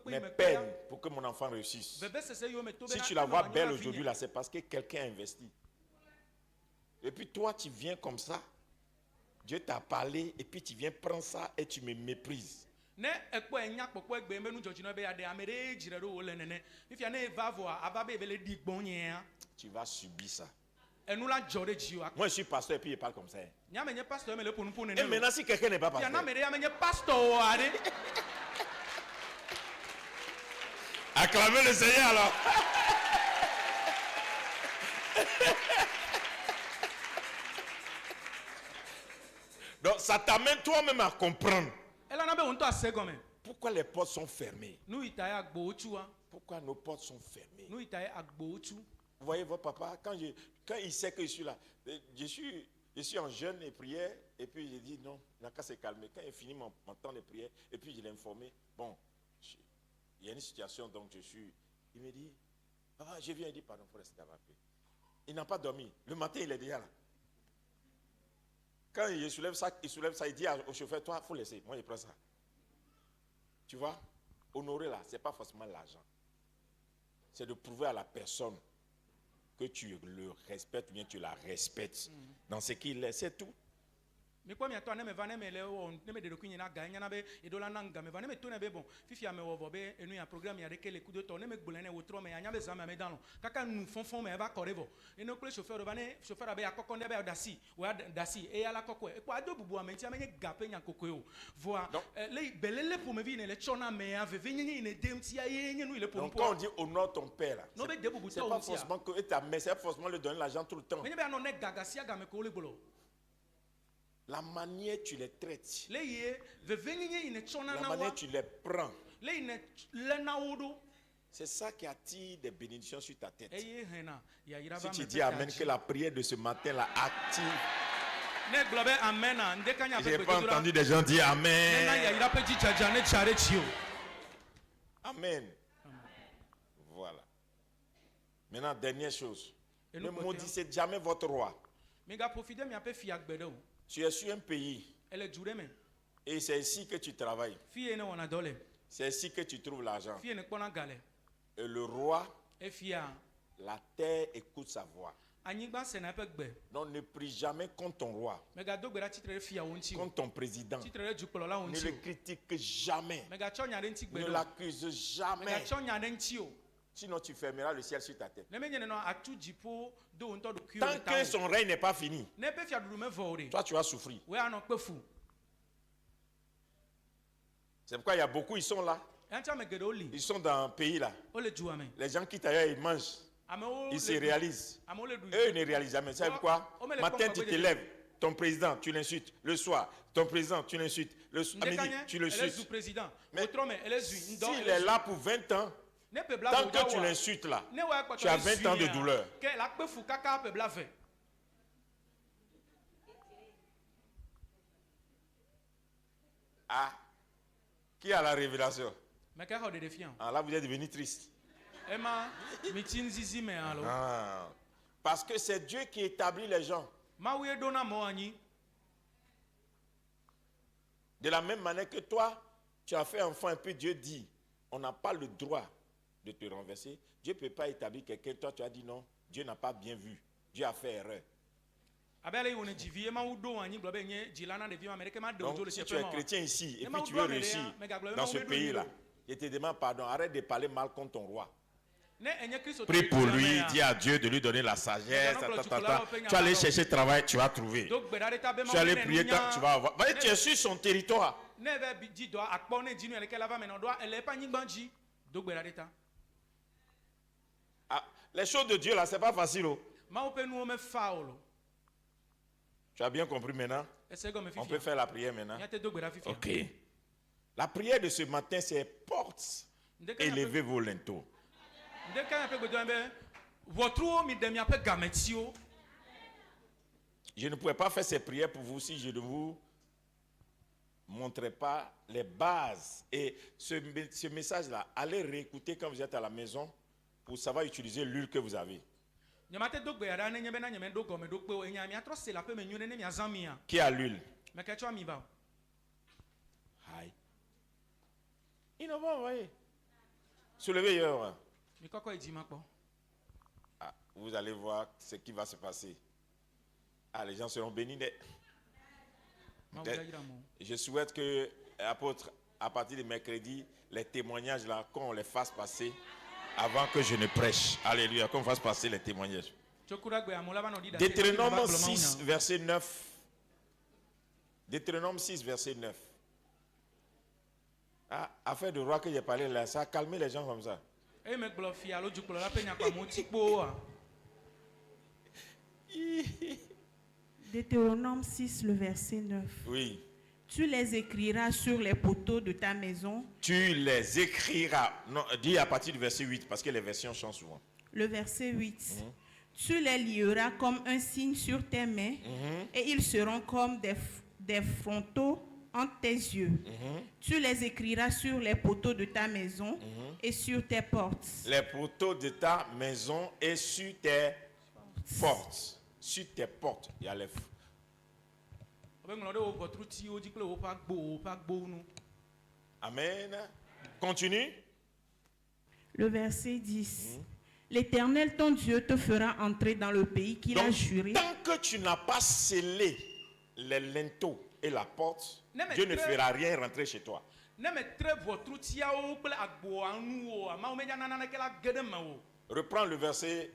Mes peines pour que mon enfant réussisse. Si tu la vois belle aujourd'hui, là, c'est parce que quelqu'un a investi. Et puis toi, tu viens comme ça. Dieu t'a parlé et puis tu viens prendre ça et tu me méprises. Tu vas subir ça. Moi, je suis pasteur et puis il parle comme ça. Et maintenant, si quelqu'un n'est pas pasteur, acclamez le Seigneur alors. Donc, ça t'amène toi-même à comprendre. Pourquoi les portes sont fermées? Pourquoi nos portes sont fermées? Vous voyez votre papa, quand il sait que je suis là, je suis en jeûne et prière, et puis j'ai dit non, il n'a qu'à se calmer. Quand il finit mon temps de prière, et puis je l'ai informé, bon, il y a une situation, donc je suis. Il me dit, je viens, il dit pardon, il faut rester d'avoir appelé. Il n'a pas dormi. Le matin, il est déjà là. Quand il soulève ça, il dit au chauffeur, toi, il faut laisser. Moi, je prends ça. Tu vois? honorer là, ce n'est pas forcément l'argent. C'est de prouver à la personne que tu le respectes ou bien tu la respectes dans ce qu'il est, c'est tout. Mais quoi, mais toi, ne me va ne me le on ne me de kunya na ganya na be et dola nanga me va ne me tourne be bon fifi a me wo be et nous un programme ya de que les coups de ton ne me gbolene wo tro me anya be zama me dans lo kaka nous font me va correvo et nous le chauffeur ba ne chauffeur abe akoko ne be dasi wa dasi et ala koko e kwa do bubu amenti amenye gape nya koko o voa le belele pour me vine le chona me ave venye ne demti ya yenye nous le pour donc quand on dit honore ton père, c'est pas forcément que ta mère, c'est forcément lui donner l'argent tout le temps. La manière tu les traites, la manière tu les prends, c'est ça qui attire des bénédictions sur ta tête. Si tu dis Amen, que la prière de ce matin la active. Je n'ai pas entendu des gens dire Amen. Amen. Voilà. Maintenant, dernière chose. Ne maudissez jamais votre roi. Tu es sur un pays et c'est ici que tu travailles. C'est ici que tu trouves l'argent. Et le roi, la terre écoute sa voix. Donc ne prie jamais contre ton roi, contre ton président. Ne le critique jamais. Ne l'accuse jamais. Sinon tu fermeras le ciel sur ta tête. Tant que son règne n'est pas fini, toi tu vas souffrir. C'est pourquoi il y a beaucoup, ils sont là. Ils sont dans un pays là. Les gens quittent ailleurs, ils mangent. Ils se réalisent. Eux, ils ne réalisent jamais. C'est pourquoi matin tu te lèves, ton président, tu l'insultes. Le soir, ton président, tu l'insultes. À midi, tu l'insultes. Mais s'il est là pour 20 ans, tant que tu l'insultes là, tu as 20 ans de douleur. Ah, qui a la révélation? Ah, là, vous êtes devenu triste. Ah, parce que c'est Dieu qui établit les gens. De la même manière que toi, tu as fait enfant un peu, Dieu dit, on n'a pas le droit de te renverser. Dieu ne peut pas établir quelqu'un. Toi, tu as dit non, Dieu n'a pas bien vu. Dieu a fait erreur. Donc, si tu es chrétien ici et puis tu veux réussir dans ce pays-là, je te demande pardon, arrête de parler mal contre ton roi. Prie pour lui, dis à Dieu de lui donner la sagesse. Tu vas aller chercher travail, tu vas trouver. Tu vas aller prier, tu vas avoir. Tu es sur son territoire. Ah, les choses de Dieu là, c'est pas facile. Tu as bien compris maintenant? On peut faire la prière maintenant. Ok. La prière de ce matin, c'est porte, élevez vos linteaux. Je ne pourrais pas faire ces prières pour vous si je ne vous montrais pas les bases. Et ce message-là, allez réécouter quand vous êtes à la maison pour savoir utiliser l'huile que vous avez. Qui a l'huile? Aïe. Ils n'ont pas envoyé. Soulevez hier. Ah, vous allez voir ce qui va se passer. Ah, les gens seront bénis. Je souhaite que, apôtre, à partir de mercredi, les témoignages là, qu'on les fasse passer avant que je ne prêche. Alléluia, qu'on fasse passer les témoignages. Deutéronome 6, verset 9. Deutéronome 6, verset 9. Ah, affaire de roi que j'ai parlé là, ça a calmé les gens comme ça. Deutéronome 6, le verset 9. Oui. Tu les écriras sur les poteaux de ta maison. Tu les écriras. Non, dis à partir du verset 8, parce que les versions changent souvent. Le verset 8. Tu les lieras comme un signe sur tes mains, et ils seront comme des frontaux entre tes yeux. Tu les écriras sur les poteaux de ta maison et sur tes portes. Les poteaux de ta maison et sur tes portes. Sur tes portes, il y a les fous. Amen. Continue. Le verset 10. L'Éternel, ton Dieu, te fera entrer dans le pays qu'il a Donc, juré. tant que tu n'as pas scellé les linteaux et la porte, Non, mais Dieu ne très- fera rien rentrer chez toi. Reprends le verset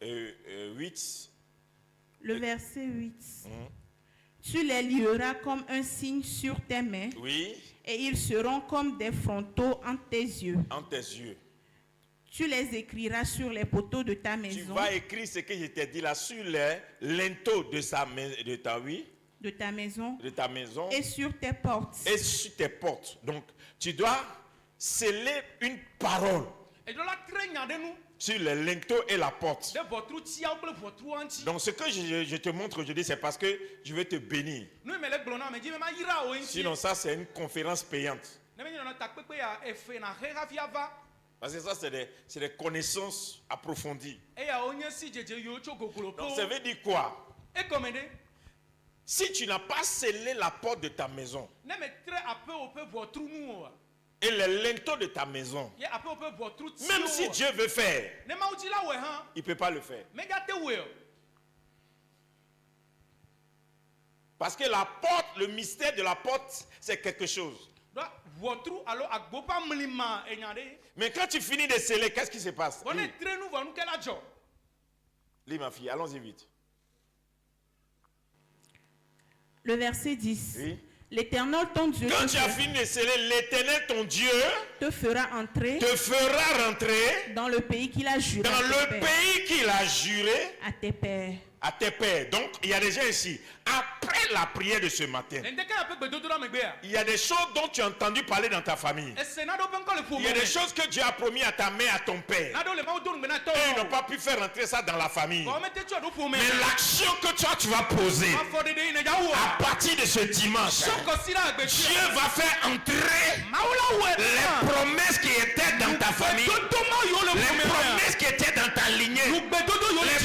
8. Le verset 8. Tu les lieras comme un signe sur tes mains, Oui, et ils seront comme des frontaux entre tes yeux. en tes yeux. Tu les écriras sur les poteaux de ta Tu maison, vas écrire ce que je t'ai dit là sur les linteaux de ta maison et sur tes portes. et sur tes portes. Donc, tu dois sceller une parole sur les linteaux et la porte. Donc, ce que je te montre aujourd'hui, c'est parce que je vais te bénir. Sinon, ça, c'est une conférence payante. Parce que ça, c'est des connaissances approfondies. Donc, ça veut dire quoi? Si tu n'as pas scellé la porte de ta maison et les linteaux de ta maison, même si Dieu veut faire, il ne peut pas le faire. Parce que la porte, le mystère de la porte, c'est quelque chose. Mais quand tu finis de sceller, qu'est-ce qui se passe? Lis ma fille, allons-y vite. Le verset 10. Oui. L'Éternel, ton Dieu, Quand tu as fini de sceller, l'Éternel, ton Dieu, te fera entrer te fera rentrer dans le pays qu'il a juré dans à tes le pères. pays qu'il a juré À tes pères. à tes pères. Donc, il y a des gens ici. Après la prière de ce matin, il y a des choses dont tu as entendu parler dans ta famille. Il y a des choses que Dieu a promis à ta mère, à ton père. Et ils n'ont pas pu faire rentrer ça dans la famille. Mais l'action que toi, tu vas poser à partir de ce dimanche, Dieu va faire entrer les promesses qui étaient dans ta famille, les promesses qui étaient dans ta lignée, les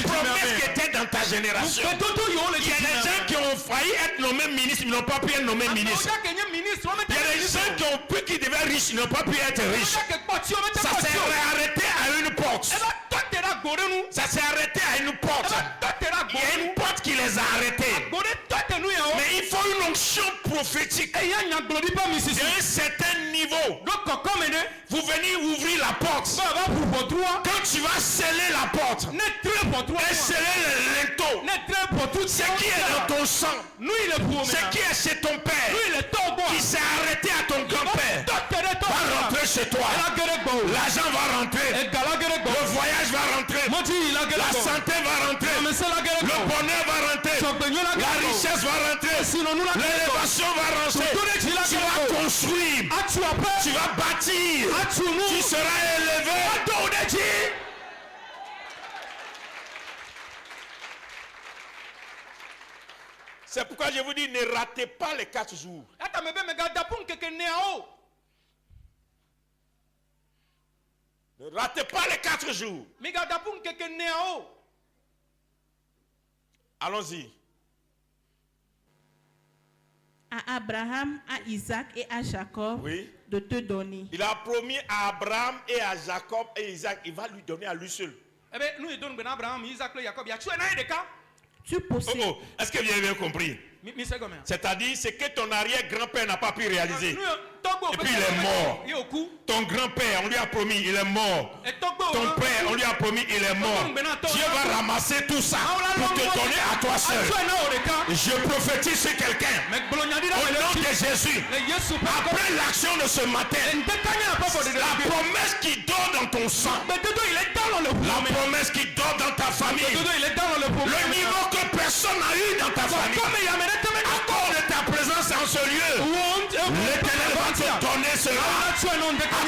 promesses qui étaient dans ta génération. Il y a des gens qui ont failli être nommés ministres, ils n'ont pas pu être nommés ministres. Il y a des gens qui ont pu, qui devaient être riches, ils n'ont pas pu être riches. Ça s'est arrêté à une porte. Ça s'est arrêté à une porte. Il y a une porte qui les a arrêtés. Mais il faut une onction prophétique. Et à un certain niveau, vous venez ouvrir la porte. Quand tu vas sceller la porte et sceller les linteaux, ce qui est dans ton sang, ce qui est chez ton père, qui s'est arrêté à ton grand-père, va rentrer chez toi. L'argent va rentrer. Le voyage va rentrer. La santé va rentrer. Le bonheur va rentrer. La richesse va rentrer. L'élévation va rentrer. Tu vas construire. Tu vas bâtir. Tu seras élevé. C'est pourquoi je vous dis, ne ratez pas les 4 jours. Ne ratez pas les 4 jours. Allons-y. À Abraham, à Isaac et à Jacob Oui. de te donner. Il a promis à Abraham et à Jacob et Isaac, il va lui donner à lui seul. Tu possèdes. Est-ce que vous avez bien compris? C'est-à-dire, c'est que ton arrière-grand-père n'a pas pu réaliser. Et puis il est mort. Ton grand-père, on lui a promis, il est mort. Ton père, on lui a promis, il est mort. Dieu va ramasser tout ça pour te donner à toi seul. Je prophétise sur quelqu'un. Au nom de Jésus. Après l'action de ce matin, la promesse qui dort dans ton sang, la promesse qui dort dans ta famille, le niveau que personne n'a eu dans ta famille, à cause de ta présence en ce lieu, l'Éternel va te donner cela. À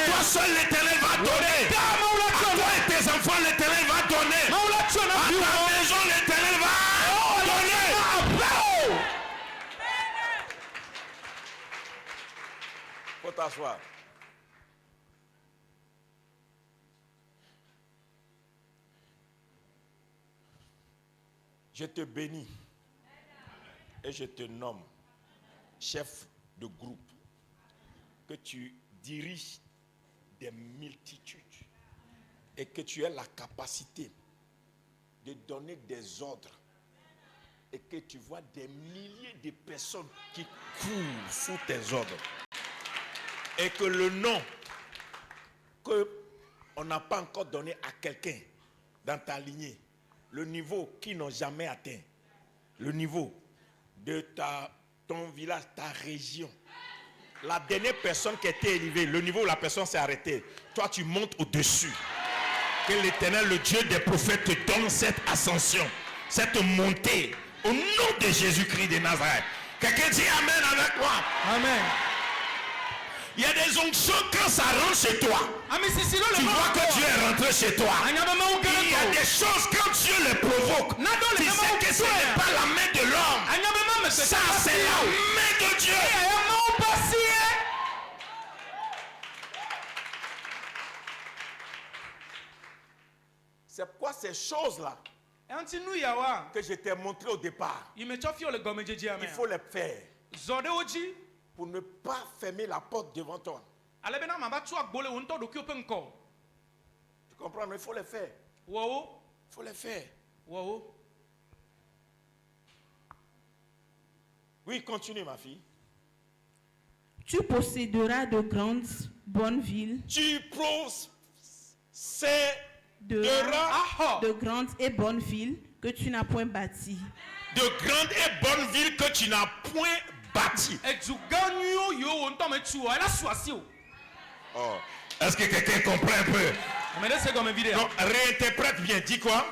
toi seul, l'Éternel va donner. À toi et tes enfants, l'Éternel va donner. À ta maison, l'Éternel va donner. Faut t'asseoir. Je te bénis et je te nomme chef de groupe, que tu diriges des multitudes et que tu as la capacité de donner des ordres et que tu vois des milliers de personnes qui courent sous tes ordres et que le nom qu'on n'a pas encore donné à quelqu'un dans ta lignée, le niveau qu'ils n'ont jamais atteint, le niveau de ton village, ta région, la dernière personne qui a été élevée, le niveau où la personne s'est arrêtée, toi tu montes au-dessus. Que l'Éternel, le Dieu des prophètes, te donne cette ascension, cette montée au nom de Jésus-Christ de Nazareth. Quelqu'un dit Amen avec moi. Amen. Il y a des onctions quand ça rentre chez toi. Tu vois que Dieu est rentré chez toi. Il y a des choses quand Dieu les provoque. Tu sais que ce n'est pas la main de l'homme. Ça, c'est la main de Dieu. C'est quoi ces choses-là que je t'ai montré au départ? Il faut les faire pour ne pas fermer la porte devant toi. Tu comprends? Mais il faut les faire. Il faut les faire. Oui, continue ma fille. Tu posséderas de grandes bonnes villes. Tu posséderas de grandes et bonnes villes que tu n'as point bâties. De grandes et bonnes villes que tu n'as point bâties. Oh. Est-ce que quelqu'un comprend un peu? Donc, réinterprète bien. Dis quoi?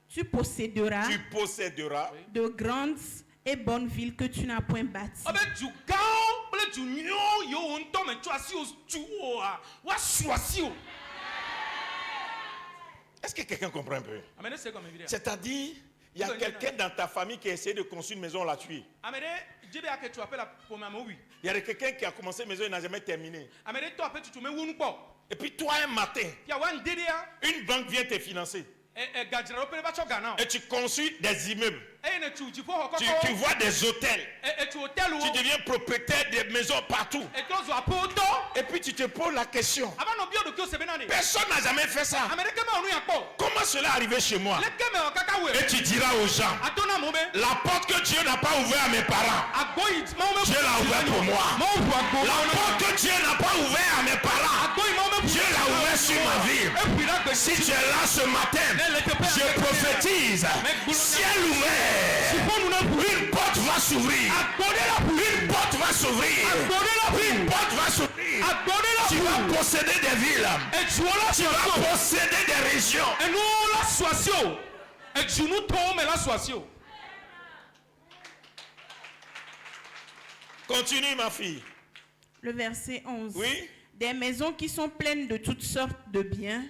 Tu posséderas de grandes et bonnes villes que tu n'as point bâties. Est-ce que quelqu'un comprend un peu? C'est-à-dire, il y a quelqu'un dans ta famille qui a essayé de construire une maison, on l'a tué. Il y a quelqu'un qui a commencé une maison, il n'a jamais terminé. Et puis toi, un matin, une banque vient te financer. Et tu construis des immeubles. Tu vois des hôtels. Tu deviens propriétaire des maisons partout. Et puis tu te poses la question. Personne n'a jamais fait ça. Comment cela est arrivé chez moi? Et tu diras aux gens, la porte que Dieu n'a pas ouverte à mes parents, Dieu l'a ouverte pour moi. La porte que Dieu n'a pas ouverte à mes parents, Dieu l'a ouverte sur ma vie. Si tu es là ce matin, je prophétise, ciel ouvert. Une porte va s'ouvrir. Une porte va s'ouvrir. Une porte va s'ouvrir. Tu vas posséder des villes. Tu vas posséder des régions. Continue ma fille. Le verset 11. Oui. Des maisons qui sont pleines de toutes sortes de biens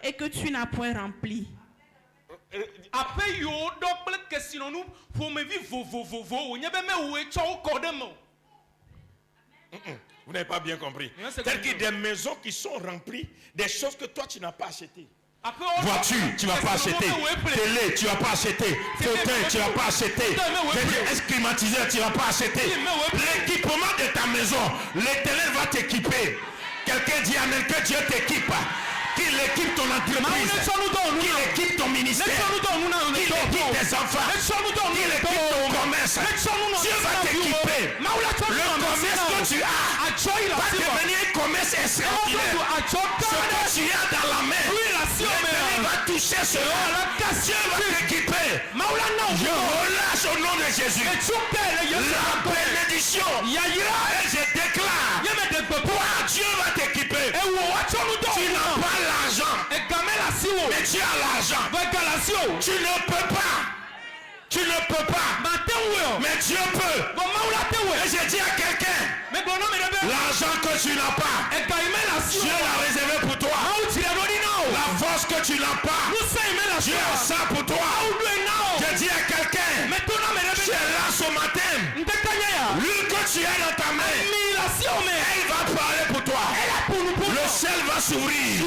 et que tu n'as point rempli. Vous n'avez pas bien compris. Telles que des maisons qui sont remplies des choses que toi tu n'as pas achetées. Voiture, tu ne vas pas acheter. Télé, tu ne vas pas acheter. Fauteuil, tu ne vas pas acheter. Climatiseur, tu ne vas pas acheter. L'équipement de ta maison, l'Éternel va t'équiper. Quelqu'un dit Amen, que Dieu t'équipe. Qu'il équipe ton entreprise, qu'il équipe ton ministère, qu'il équipe tes enfants, qu'il équipe ton commerce. Dieu va t'équiper. Le commerce que tu as va devenir un commerce extraordinaire. Ce que tu as dans la main, l'Éternel va toucher cela. Dieu va t'équiper. Je relâche au nom de Jésus la bénédiction. Et je déclare, toi Dieu va t'équiper. Tu n'as pas l'argent, mais tu as l'argent. Tu ne peux pas, mais Dieu peut. Et j'ai dit à quelqu'un, l'argent que tu n'as pas, Dieu l'a réservé pour toi. La force que tu n'as pas, Dieu a ça pour toi. J'ai dit à quelqu'un, tu es là ce matin, l'huile que tu as dans ta main, elle va parler pour toi. Le ciel va s'ouvrir.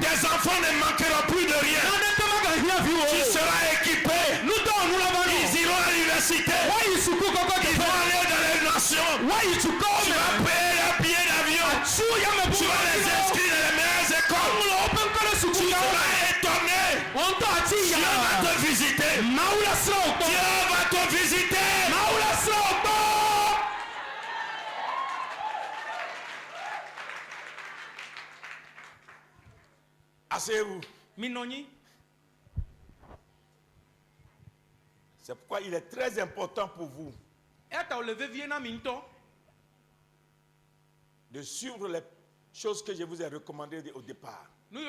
Tes enfants ne manqueront plus de rien. Tu seras équipé. Ils iront à l'université. Ils vont aller dans les nations. Tu vas payer les billets d'avion. Tu vas les Dieu va te visiter. Dieu va te visiter. Asseyez-vous. C'est pourquoi il est très important pour vous de suivre les choses que je vous ai recommandées au départ. Vous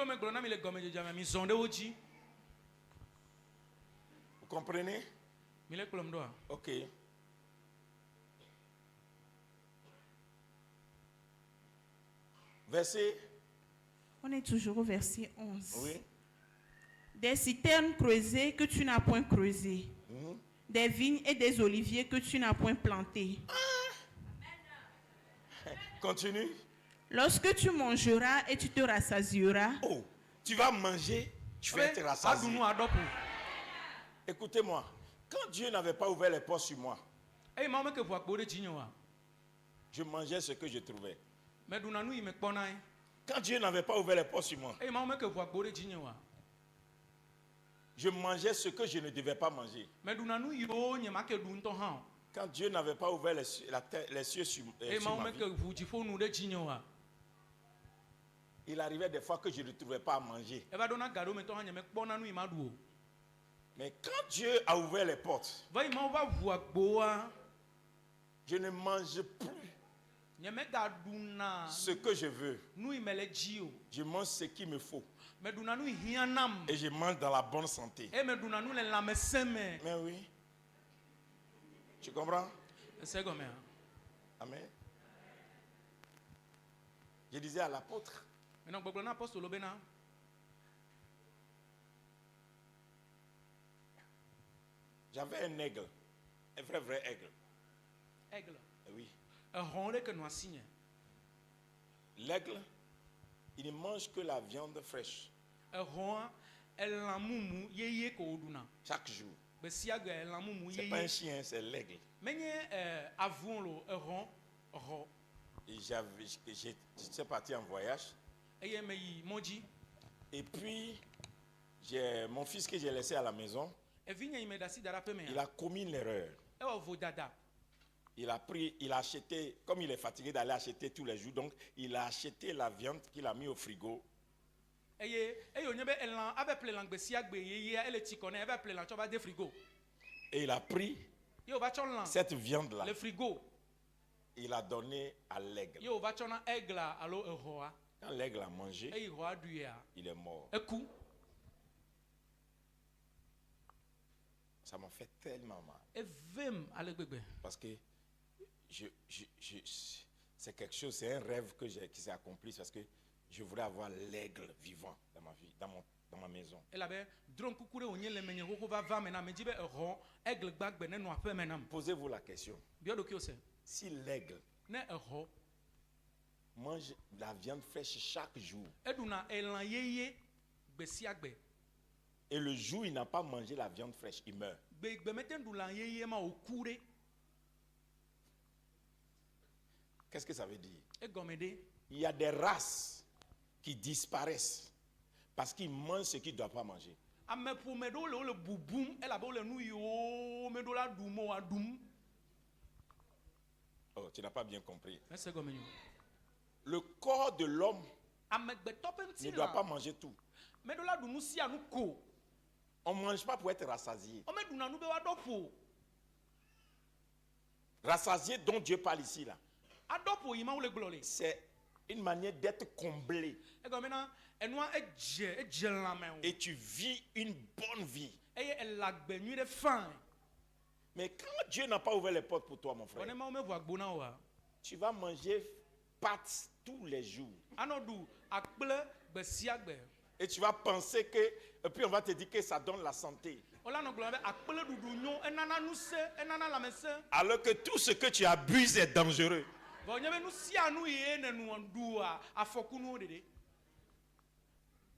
comprenez? Ok. Verset. On est toujours au verset 11. Oui. Des citernes creusées que tu n'as point creusées. Des vignes et des oliviers que tu n'as point plantés. Continue. Lorsque tu mangeras et tu te rassasieras. Oh, tu vas manger, tu vas te rassasier. Écoutez-moi, quand Dieu n'avait pas ouvert les portes sur moi, je mangeais ce que je trouvais. Quand Dieu n'avait pas ouvert les portes sur moi, je mangeais ce que je ne devais pas manger. Quand Dieu n'avait pas ouvert les cieux sur ma vie, il arrivait des fois que je ne trouvais pas à manger. Mais quand Dieu a ouvert les portes, je ne mange plus ce que je veux. Je mange ce qu'il me faut. Et je mange dans la bonne santé. Mais oui. Tu comprends? Amen. Je disais à l'apôtre, j'avais un aigle, un vrai aigle. Aigle. Oui. L'aigle, il ne mange que la viande fraîche. Chaque jour. C'est pas un chien, c'est l'aigle. J'étais parti en voyage. Et puis, mon fils que j'ai laissé à la maison, il a commis une erreur. Il a acheté, comme il est fatigué d'aller acheter tous les jours, donc il a acheté la viande qu'il a mis au frigo. Et il a pris cette viande-là. Il a donné à l'aigle. Quand l'aigle a mangé, il est mort. Ça m'a fait tellement mal. Parce que c'est quelque chose, c'est un rêve qui s'est accompli parce que je voulais avoir l'aigle vivant dans ma vie, dans ma maison. Posez-vous la question. Si l'aigle mange la viande fraîche chaque jour, et le jour où il n'a pas mangé la viande fraîche, il meurt. Qu'est-ce que ça veut dire? Il y a des races qui disparaissent parce qu'ils mangent ce qu'ils ne doivent pas manger. Oh, tu n'as pas bien compris. Le corps de l'homme ne doit pas manger tout. On ne mange pas pour être rassasié. Rassasié dont Dieu parle ici là. C'est une manière d'être comblé. Et tu vis une bonne vie. Mais quand Dieu n'a pas ouvert les portes pour toi, mon frère, tu vas manger pâtes tous les jours. Et tu vas penser que, et puis on va te dire que ça donne la santé. Alors que tout ce que tu abuses est dangereux.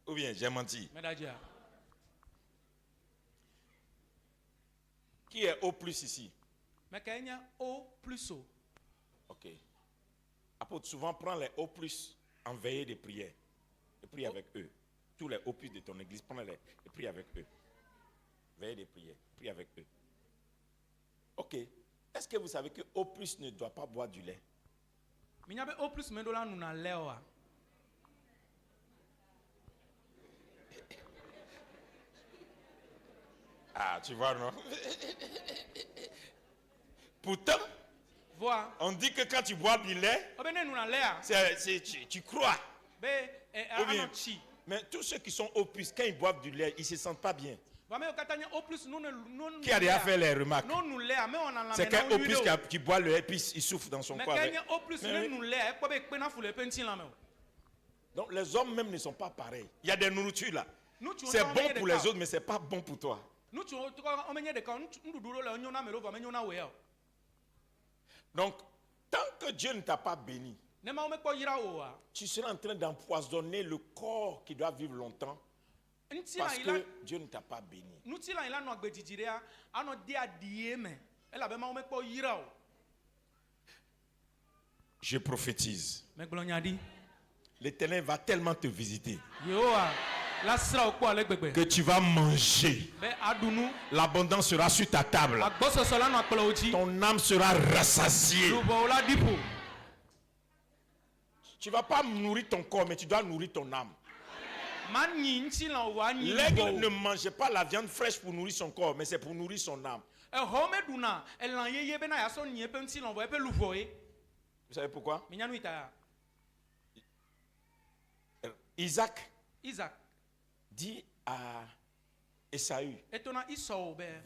Ou bien j'ai menti. Qui est O plus ici? Ok. Apôtre, souvent prends les O plus en veillée de prière. Et prie avec eux. Tous les O plus de ton église, prends-les et prie avec eux. veillée de prière. Prie avec eux. Ok. Est-ce que vous savez que Opus ne doit pas boire du lait? Ah, tu vois, non? Pourtant, on dit que quand tu bois du lait, tu crois. Ou bien, mais tous ceux qui sont Opus, quand ils boivent du lait, ils ne se sentent pas bien. Qui a déjà fait les remarques? C'est qu'un Opus qui boit le lait, puis il souffre dans son corps. Donc les hommes même ne sont pas pareils. Il y a des nourritures là. C'est bon pour les autres, mais ce n'est pas bon pour toi. Donc, tant que Dieu ne t'a pas béni, tu seras en train d'empoisonner le corps qui doit vivre longtemps. Parce que Dieu ne t'a pas béni. Je prophétise. L'Éternel va tellement te visiter que tu vas manger. L'abondance sera sur ta table. Ton âme sera rassasiée. Tu ne vas pas nourrir ton corps, mais tu dois nourrir ton âme. L'aigle ne mangeait pas la viande fraîche pour nourrir son corps, mais c'est pour nourrir son âme. Vous savez pourquoi? Isaac dit à Esaü,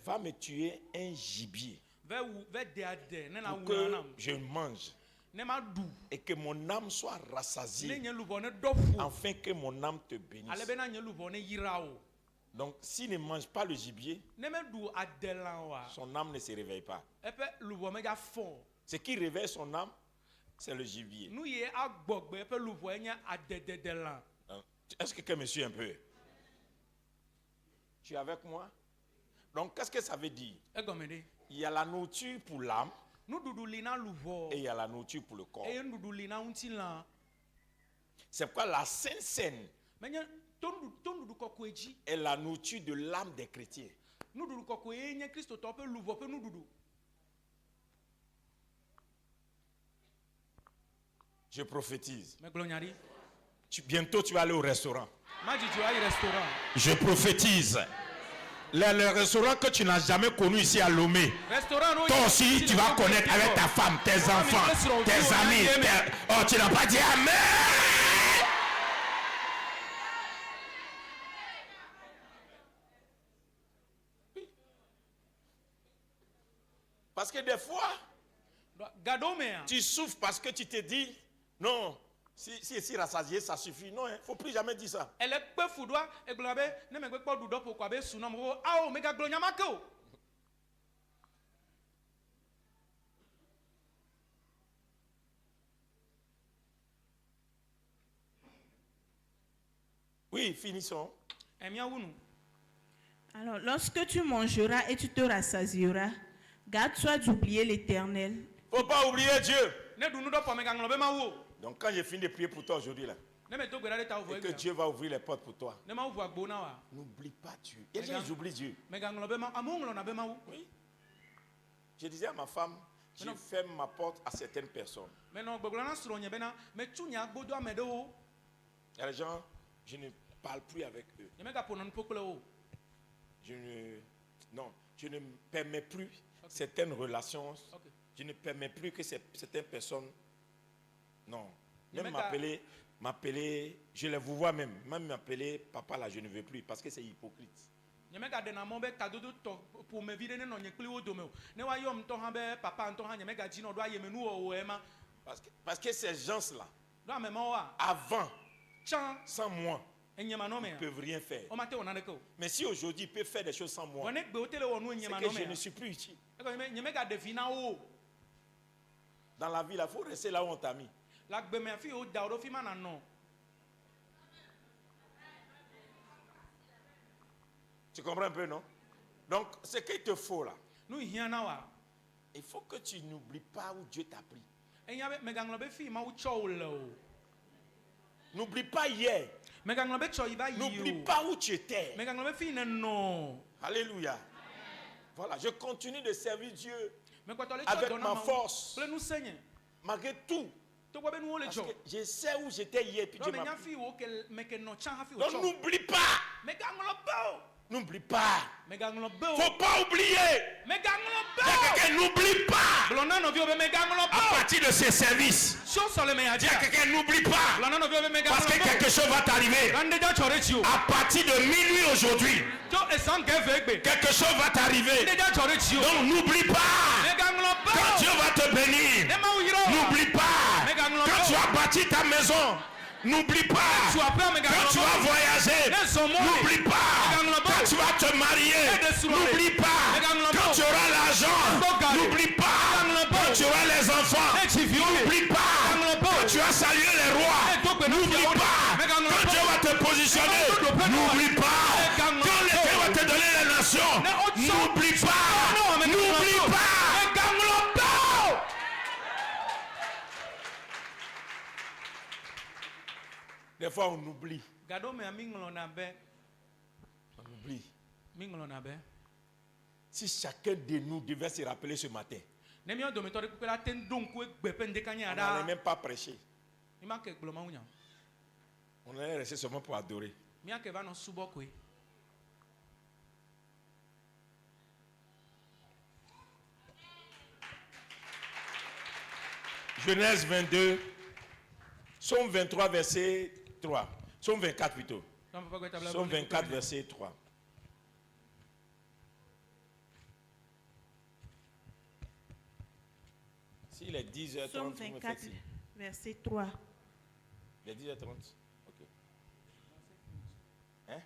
va me tuer un gibier pour que je mange et que mon âme soit rassasiée afin que mon âme te bénisse. Donc s'il ne mange pas le gibier, son âme ne se réveille pas. Ce qui réveille son âme, c'est le gibier. Est-ce que quelqu'un me suit un peu? Tu es avec moi? Donc qu'est-ce que ça veut dire? Il y a la nourriture pour l'âme et il y a la nourriture pour le corps. C'est pourquoi la Sainte Seine est la nourriture de l'âme des chrétiens. Je prophétise. Bientôt tu vas aller au restaurant. Je prophétise. Le restaurant que tu n'as jamais connu ici à Lomé, toi aussi tu vas connaître avec ta femme, tes enfants, tes amis. Oh, tu n'as pas dit Amen. Parce que des fois, tu souffres parce que tu te dis, non, si rassasié, ça suffit. Non, il ne faut plus jamais dire ça. Oui, finissons. Alors, lorsque tu mangeras et tu te rassasieras, garde-toi d'oublier l'Éternel. Il ne faut pas oublier Dieu. Donc quand j'ai fini de prier pour toi aujourd'hui, là, et que Dieu va ouvrir les portes pour toi, n'oublie pas Dieu. Et les gens ils oublient Dieu. Oui. Je disais à ma femme, je ferme ma porte à certaines personnes. Il y a des gens, je ne parle plus avec eux. Je ne permets plus certaines relations. Je ne permets plus que certaines personnes. Non. Même m'appeler, je les vous vois même m'appeler papa là, je ne veux plus parce que c'est hypocrite. Parce que ces gens-là, avant, sans moi, ils ne peuvent rien faire. Mais si aujourd'hui ils peuvent faire des choses sans moi, c'est que je ne suis plus utile. Dans la vie, il faut rester là où on t'a mis. Tu comprends un peu, non? Donc, ce qu'il te faut là, il faut que tu n'oublies pas où Dieu t'a pris. N'oublie pas hier. N'oublie pas où tu étais. Mais non. Alléluia. Voilà, je continue de servir Dieu avec ma force, malgré tout. Parce que je sais où j'étais hier, puis Dieu m'a pris. Donc n'oublie pas. N'oublie pas. Faut pas oublier. Quelqu'un n'oublie pas. À partir de ces services. Quelqu'un n'oublie pas. Parce que quelque chose va t'arriver. À partir de minuit aujourd'hui. Quelque chose va t'arriver. Donc n'oublie pas. Quand Dieu va te bénir. N'oublie pas. Quand tu as bâti ta maison. N'oublie pas. Quand tu vas voyager, n'oublie pas. Quand tu vas te marier, n'oublie pas. Quand tu auras l'argent, n'oublie pas. Quand tu auras les enfants, n'oublie pas. Quand tu vas saluer les rois, n'oublie pas. Quand Dieu va te positionner, n'oublie pas. Quand Dieu va te donner les nations, n'oublie pas. N'oublie pas. Des fois, on oublie. On oublie. Si chacun de nous devait se rappeler ce matin, on n'allait même pas prêcher. On allait rester seulement pour adorer. Genèse 22, Psaume 23, verset 3. Psaume 24 plutôt. Psaume 24, verset 3. S'il est 10h30, Psaume 24, verset 3. Il est 10h30. Ok. Hein?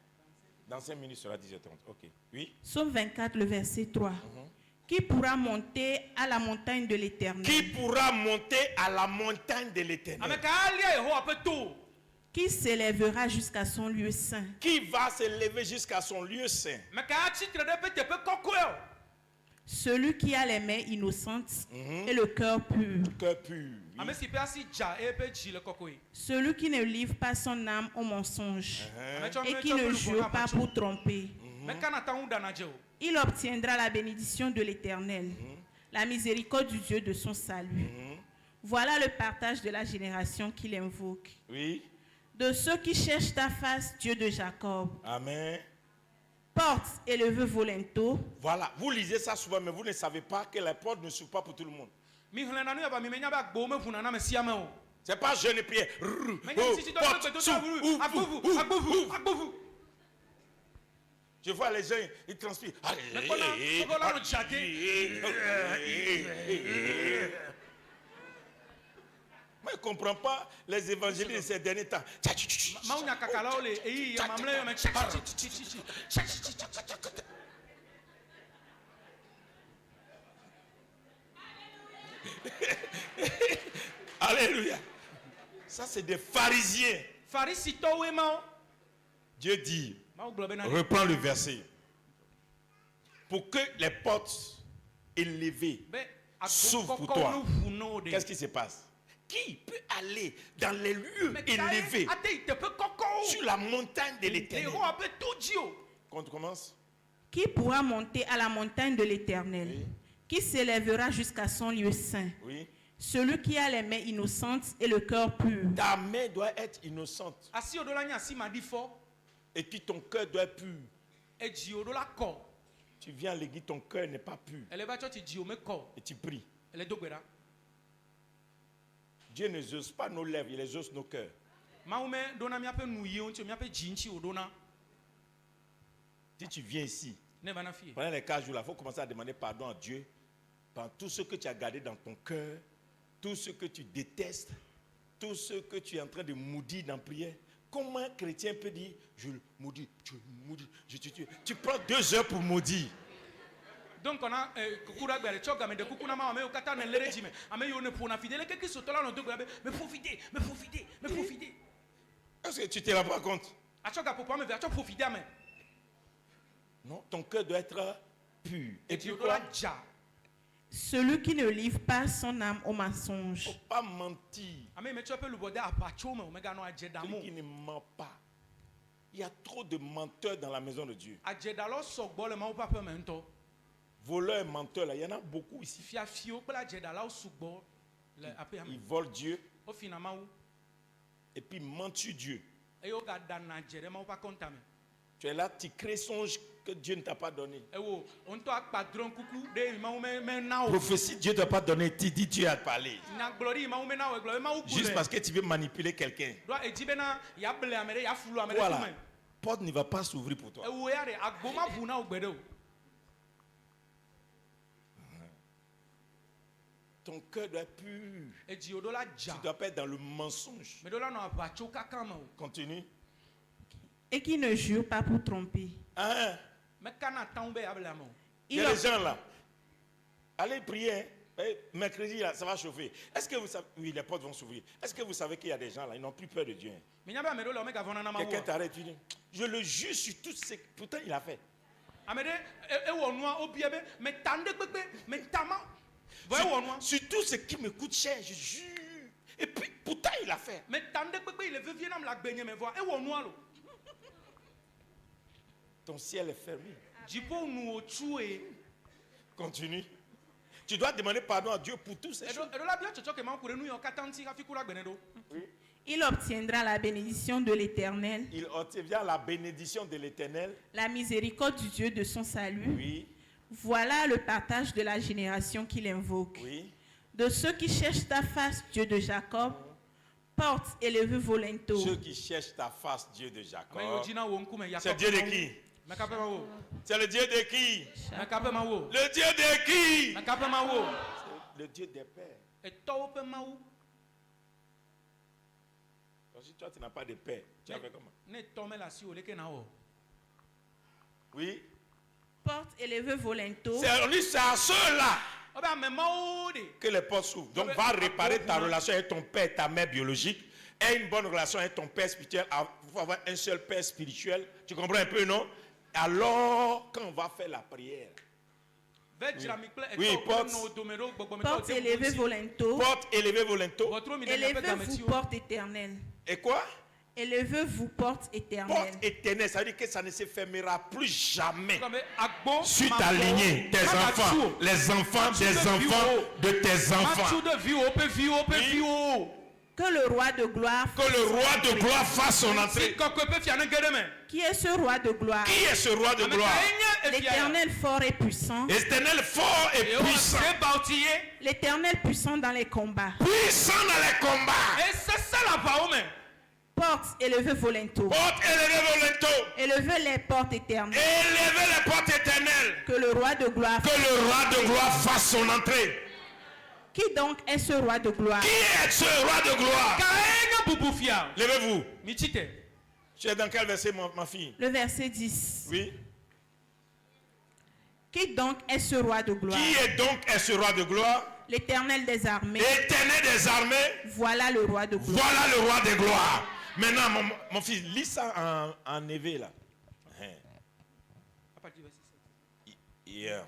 Dans 5 minutes, sera 10h30. Ok. Oui? Psaume 24, le verset 3. Qui pourra monter à la montagne de l'Éternel? Qui pourra monter à la montagne de l'Éternel? Qui s'élèvera jusqu'à son lieu saint? Qui va s'élever jusqu'à son lieu saint? Celui qui a les mains innocentes et le cœur pur. Cœur pur. Oui. Celui qui ne livre pas son âme au mensonge et qui ne jure pas pour tromper. Il obtiendra la bénédiction de l'Éternel, la miséricorde du Dieu de son salut. Voilà le partage de la génération qu'il invoque. Oui. De ceux qui cherchent ta face, Dieu de Jacob. Amen. Porte élevée volonto. Voilà, vous lisez ça souvent, mais vous ne savez pas que les portes ne s'ouvrent pas pour tout le monde. C'est pas jeûne et prière. Je vois les gens, ils transpirent. Moi, je ne comprends pas les évangélistes de ces derniers temps. Alléluia. Ça, c'est des pharisiens. Dieu dit, reprends le verset. Pour que les portes élevées s'ouvrent pour toi. Qu'est-ce qui se passe? Qui peut aller dans les lieux élevés sur la montagne de l'Éternel? Quand on commence. Qui pourra monter à la montagne de l'Éternel? Oui. Qui s'élèvera jusqu'à son lieu saint? Oui. Celui qui a les mains innocentes et le cœur pur. Ta main doit être innocente. Et puis ton cœur doit être pur. Tu viens à l'église, ton cœur n'est pas pur. Et tu pries. Dieu ne exauce pas nos lèvres, il exauce nos cœurs. Si tu viens ici, pendant les 4 jours, il faut commencer à demander pardon à Dieu par tout ce que tu as gardé dans ton cœur, tout ce que tu détestes, tout ce que tu es en train de maudire dans la prière. Comment un chrétien peut dire, je le maudis, je le maudis, je te tue. Tu prends 2 heures pour maudire. Donc on a est-ce que tu te rends pas compte? Non, ton cœur doit être pur. Et puis quoi? Celui qui ne livre pas son âme au mensonge. Faut pas mentir. Celui qui ne ment pas. Il y a trop de menteurs dans la maison de Dieu. Adjedalo sogbo le mawu pape mento. Voleurs et menteurs, là, il y en a beaucoup ici. Fiafio pela adjedalo sugbo le ape Ils ame. volent Dieu O fina mawu. et puis mentent sur Dieu. Eyo ga dana adjede mawu pa kontame. Tu es là, tu crées songe que Dieu ne t'a pas donné. Ewo, onto akpadron kuku de mawu me na o. Prophétie, Dieu ne t'a pas donné, tu dis Dieu a parlé. Na glori mawu me na o glori mawu kule. Juste parce que tu veux manipuler quelqu'un. Do ejibena ya ble amere ya fulu amere Voilà. tume. Porte ne va pas s'ouvrir pour toi. Ewo ya de agboma vuna o gbede o. Ton cœur doit être pur. Eji odola Tu ja. ne dois pas être dans le mensonge. Me dola no abacho kakama o. Continue. Et qui ne jure pas pour tromper. Hein? Me kana taun be ya ble amo. Il y a des gens là. Allez prier. Hein? Mercredi, là, ça va chauffer. Est-ce que vous savez... Oui, les portes vont s'ouvrir. Est-ce que vous savez qu'il y a des gens là, ils n'ont plus peur de Dieu. Hein? Me nya be amere lo me ga vona na mawu. Quelqu'un t'arrête, tu dis, je le jure sur tout ce... Pourtant, il a fait. Amede ewo noa obiebe me tande gbegbe me tama. Voye wo noa. Sur tout ce qui me coûte cher, je jure. Et puis, pourtant, il a fait. Me tande gbegbe il veut viens na me la gbenye me voa. Ewo noa lo. Ton ciel est fermé. Jipo nu o tue. Continue. Tu dois demander pardon à Dieu pour tous ces choses. Edo la bia chocho ke ma kure nu yo katanti ka fikura gbene do. Il obtiendra la bénédiction de l'Éternel, Il obtient la bénédiction de l'Éternel. la miséricorde du Dieu de son salut. Oui, Voilà le partage de la génération qu'il invoque. oui. De ceux qui cherchent ta face, Dieu de Jacob, porte élevée volonto. Ceux qui cherchent ta face, Dieu de Me yo Jacob. jina wo nkume ya. C'est Dieu de qui? Me kape ma wo. C'est le Dieu de qui? Me kape ma wo. Le Dieu de qui? Me kape ma wo. C'est le Dieu des pères. E to pe ma wo. Donc, si toi, tu n'as pas de père, tu as fait comment? Ne to me la si o leke na o. Oui. Porte élevée volonto. On dit c'est à ceux-là O ba me ma o de. que les portes s'ouvrent. Donc, va réparer ta relation avec ton père et ta mère biologique. Aie une bonne relation avec ton père spirituel. Il faut avoir un seul père spirituel. Tu comprends un peu, non? Alors, quand on va faire la prière, Oui, porte. Porte élevée volonto. porte élevée volonto. Élevez-vous, porte éternelle. Et quoi? Élevez-vous, porte éternelle. Porte éternelle. Ça veut dire que ça ne se fermera plus jamais. Sur Sur ta lignée, tes enfants, les enfants des enfants de tes enfants. Que le roi de gloire. Que le roi de gloire fasse son entrée. Qui est ce roi de gloire? Qui est ce roi de gloire? L'Éternel fort et puissant. Éternel fort et puissant. L'Éternel puissant dans les combats. Puissant dans les combats. Porte élevée volonto. Porte élevée volonto. Élevez les portes éternelles. Élevez les portes éternelles. Que le roi de gloire. Que le roi de gloire fasse son entrée. Qui donc est ce roi de gloire? Qui est ce roi de gloire? Levez-vous. Tu es dans quel verset, ma fille? Le verset 10. Oui. Qui donc est ce roi de gloire? Qui est donc ce roi de gloire? L'Éternel des armées. Éternel des armées. Voilà le roi de gloire. Voilà le roi de gloire. Maintenant, mon fils, lis ça en éveil là. Hier.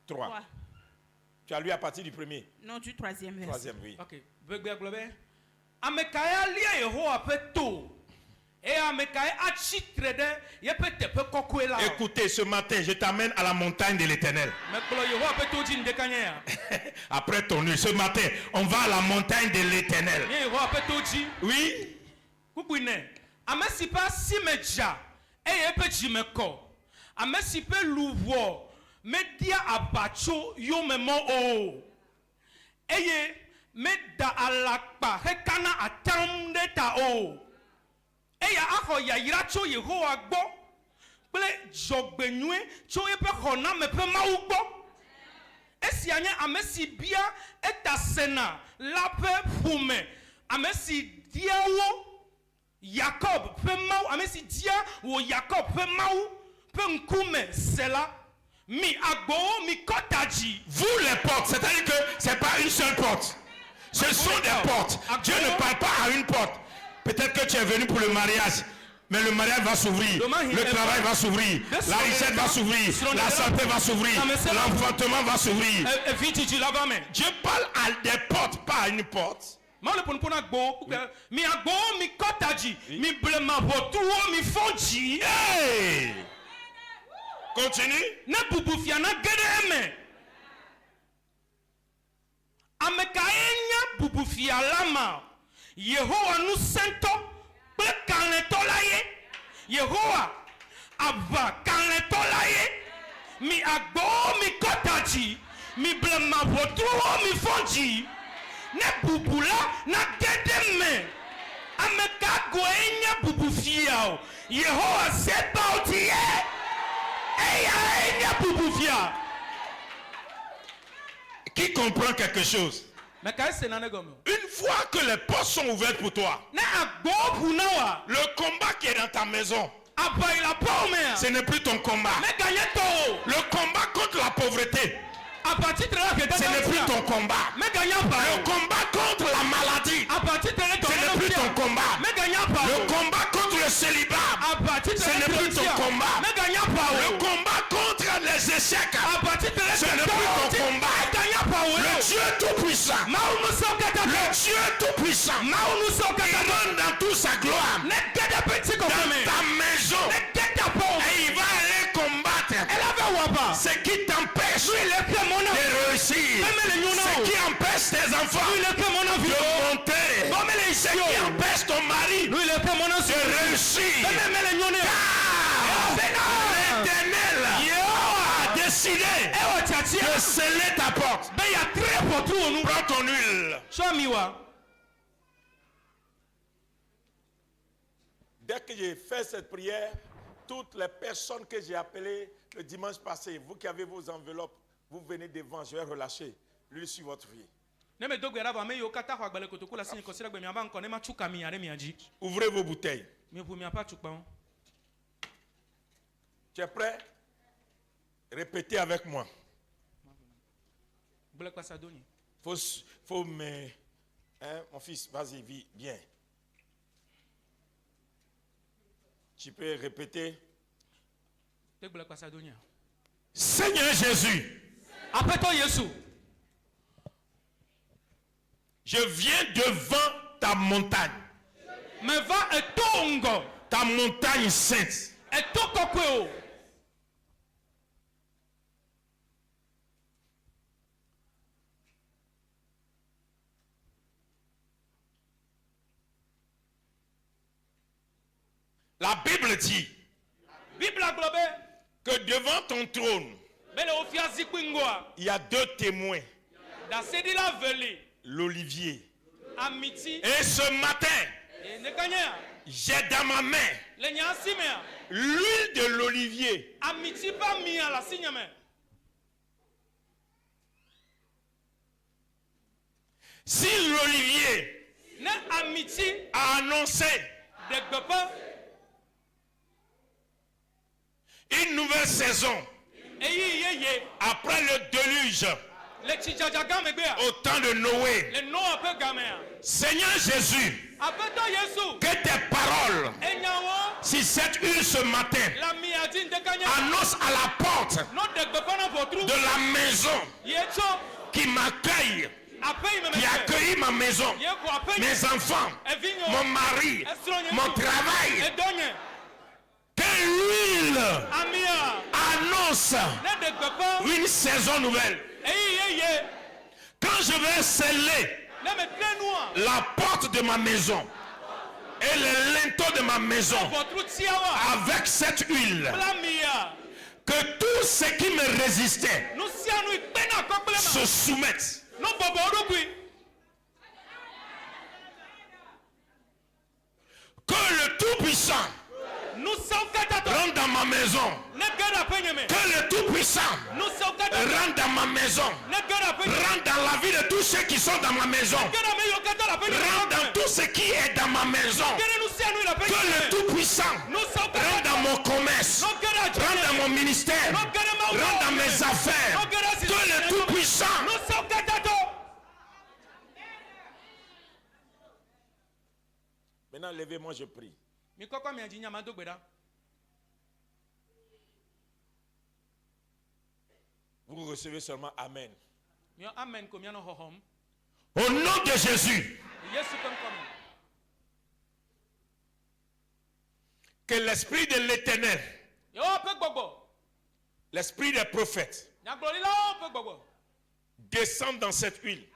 3. Tu as lu à partir du premier. Non, du troisième verset. Troisième, oui. Ok. Amekaya lia Yehowa pe to. Et amekaya achitre de ye pe tepe kokwe la. Écoutez, ce matin, je t'amène à la montagne de l'Éternel. Mekolo Yehowa pe to jin de kanya. Après ton nuit, ce matin, on va à la montagne de l'Éternel. Ye Yehowa pe to ji. Oui. Kubuine. Amesipa simeja. E ye pe jimeko. Amesipe luwo. Media abacho yo memo o. Eye meda alakpa hekana atam deta o. Eya aho ya iracho Yehowa gbo. Ple jogbenue cho epe hona mepe mawu gbo. Esi anya amesi bia etasena lape fume. Amesi diawo Jacob pe mawu. Amesi dia wo Jacob pe mawu. Pe nkume sela. Mi agbo mi kotaji. Vous les portes, c'est-à-dire que c'est pas une seule porte. Ce sont des portes. Dieu ne parle pas à une porte. Peut-être que tu es venu pour le mariage, mais le mariage va s'ouvrir, le travail va s'ouvrir, la richesse va s'ouvrir, la santé va s'ouvrir, l'enfantement va s'ouvrir. Dieu parle à des portes, pas à une porte. Maule pour nous agbo, mi agbo mi kotaji, mi blema votuo mi fonji. Hey! Continue. Na bubufia na gedeme. Amekaenya bubufia lama. Yehowa nu sento ple kanleto laye. Yehowa ava kanleto laye. Mi agbo mi kotaji, mi blema votuo mi fonji. Ne bubula na gedeme. Ameka goenya bubufia. Yehowa sepa otie. Qui comprend quelque chose? Une fois que les portes sont ouvertes pour toi, le combat qui est dans ta maison, ce n'est plus ton combat. Le combat contre la pauvreté, ce n'est plus ton combat. Le combat contre la maladie, ce n'est plus ton combat. Le combat contre le célibat, ce n'est plus ton combat. Le combat contre les échecs, ce n'est plus ton combat. Le Dieu tout-puissant, le Dieu tout-puissant, il monte dans toute sa gloire dans ta maison et il va aller combattre ce qui t'empêche de réussir, ce qui empêche tes enfants de monter, ce qui empêche ton mari de réussir. L'Éternel a décidé de sceller ta porte. Prends ton huile. Dès que j'ai fait cette prière, toutes les personnes que j'ai appelées le dimanche passé, vous qui avez vos enveloppes, vous venez devant, je vais relâcher l'huile sur votre vie. Ouvrez vos bouteilles. Tu es prêt? Répétez avec moi. Faut me... Hein, mon fils, vas-y, vis bien. Tu peux répéter. Seigneur Jésus, je viens devant ta montagne. Ta montagne sainte. La Bible dit que devant ton trône, il y a deux témoins. L'olivier. Et ce matin, j'ai dans ma main l'huile de l'olivier. Si l'olivier a annoncé une nouvelle saison après le déluge au temps de Noé, Seigneur Jésus, que tes paroles si cette huile ce matin annonce à la porte de la maison qui m'accueille, qui a accueilli ma maison, mes enfants, mon mari, mon travail, que l'huile annonce une saison nouvelle. Quand je vais sceller la porte de ma maison et les linteaux de ma maison avec cette huile, que tout ce qui me résistait se soumette. Que le Tout-Puissant rentre dans ma maison. Que le Tout-Puissant rentre dans ma maison. Rentre dans la vie de tous ceux qui sont dans ma maison. Rentre dans tout ce qui est dans ma maison. Que le Tout-Puissant rentre dans mon commerce. Rentre dans mon ministère. Rentre dans mes affaires. Que le Tout-Puissant. Maintenant, levez-moi, je prie. Vous recevez seulement Amen. Au nom de Jésus, Que l'esprit de l'Éternel, l'esprit des prophètes, descende dans cette huile.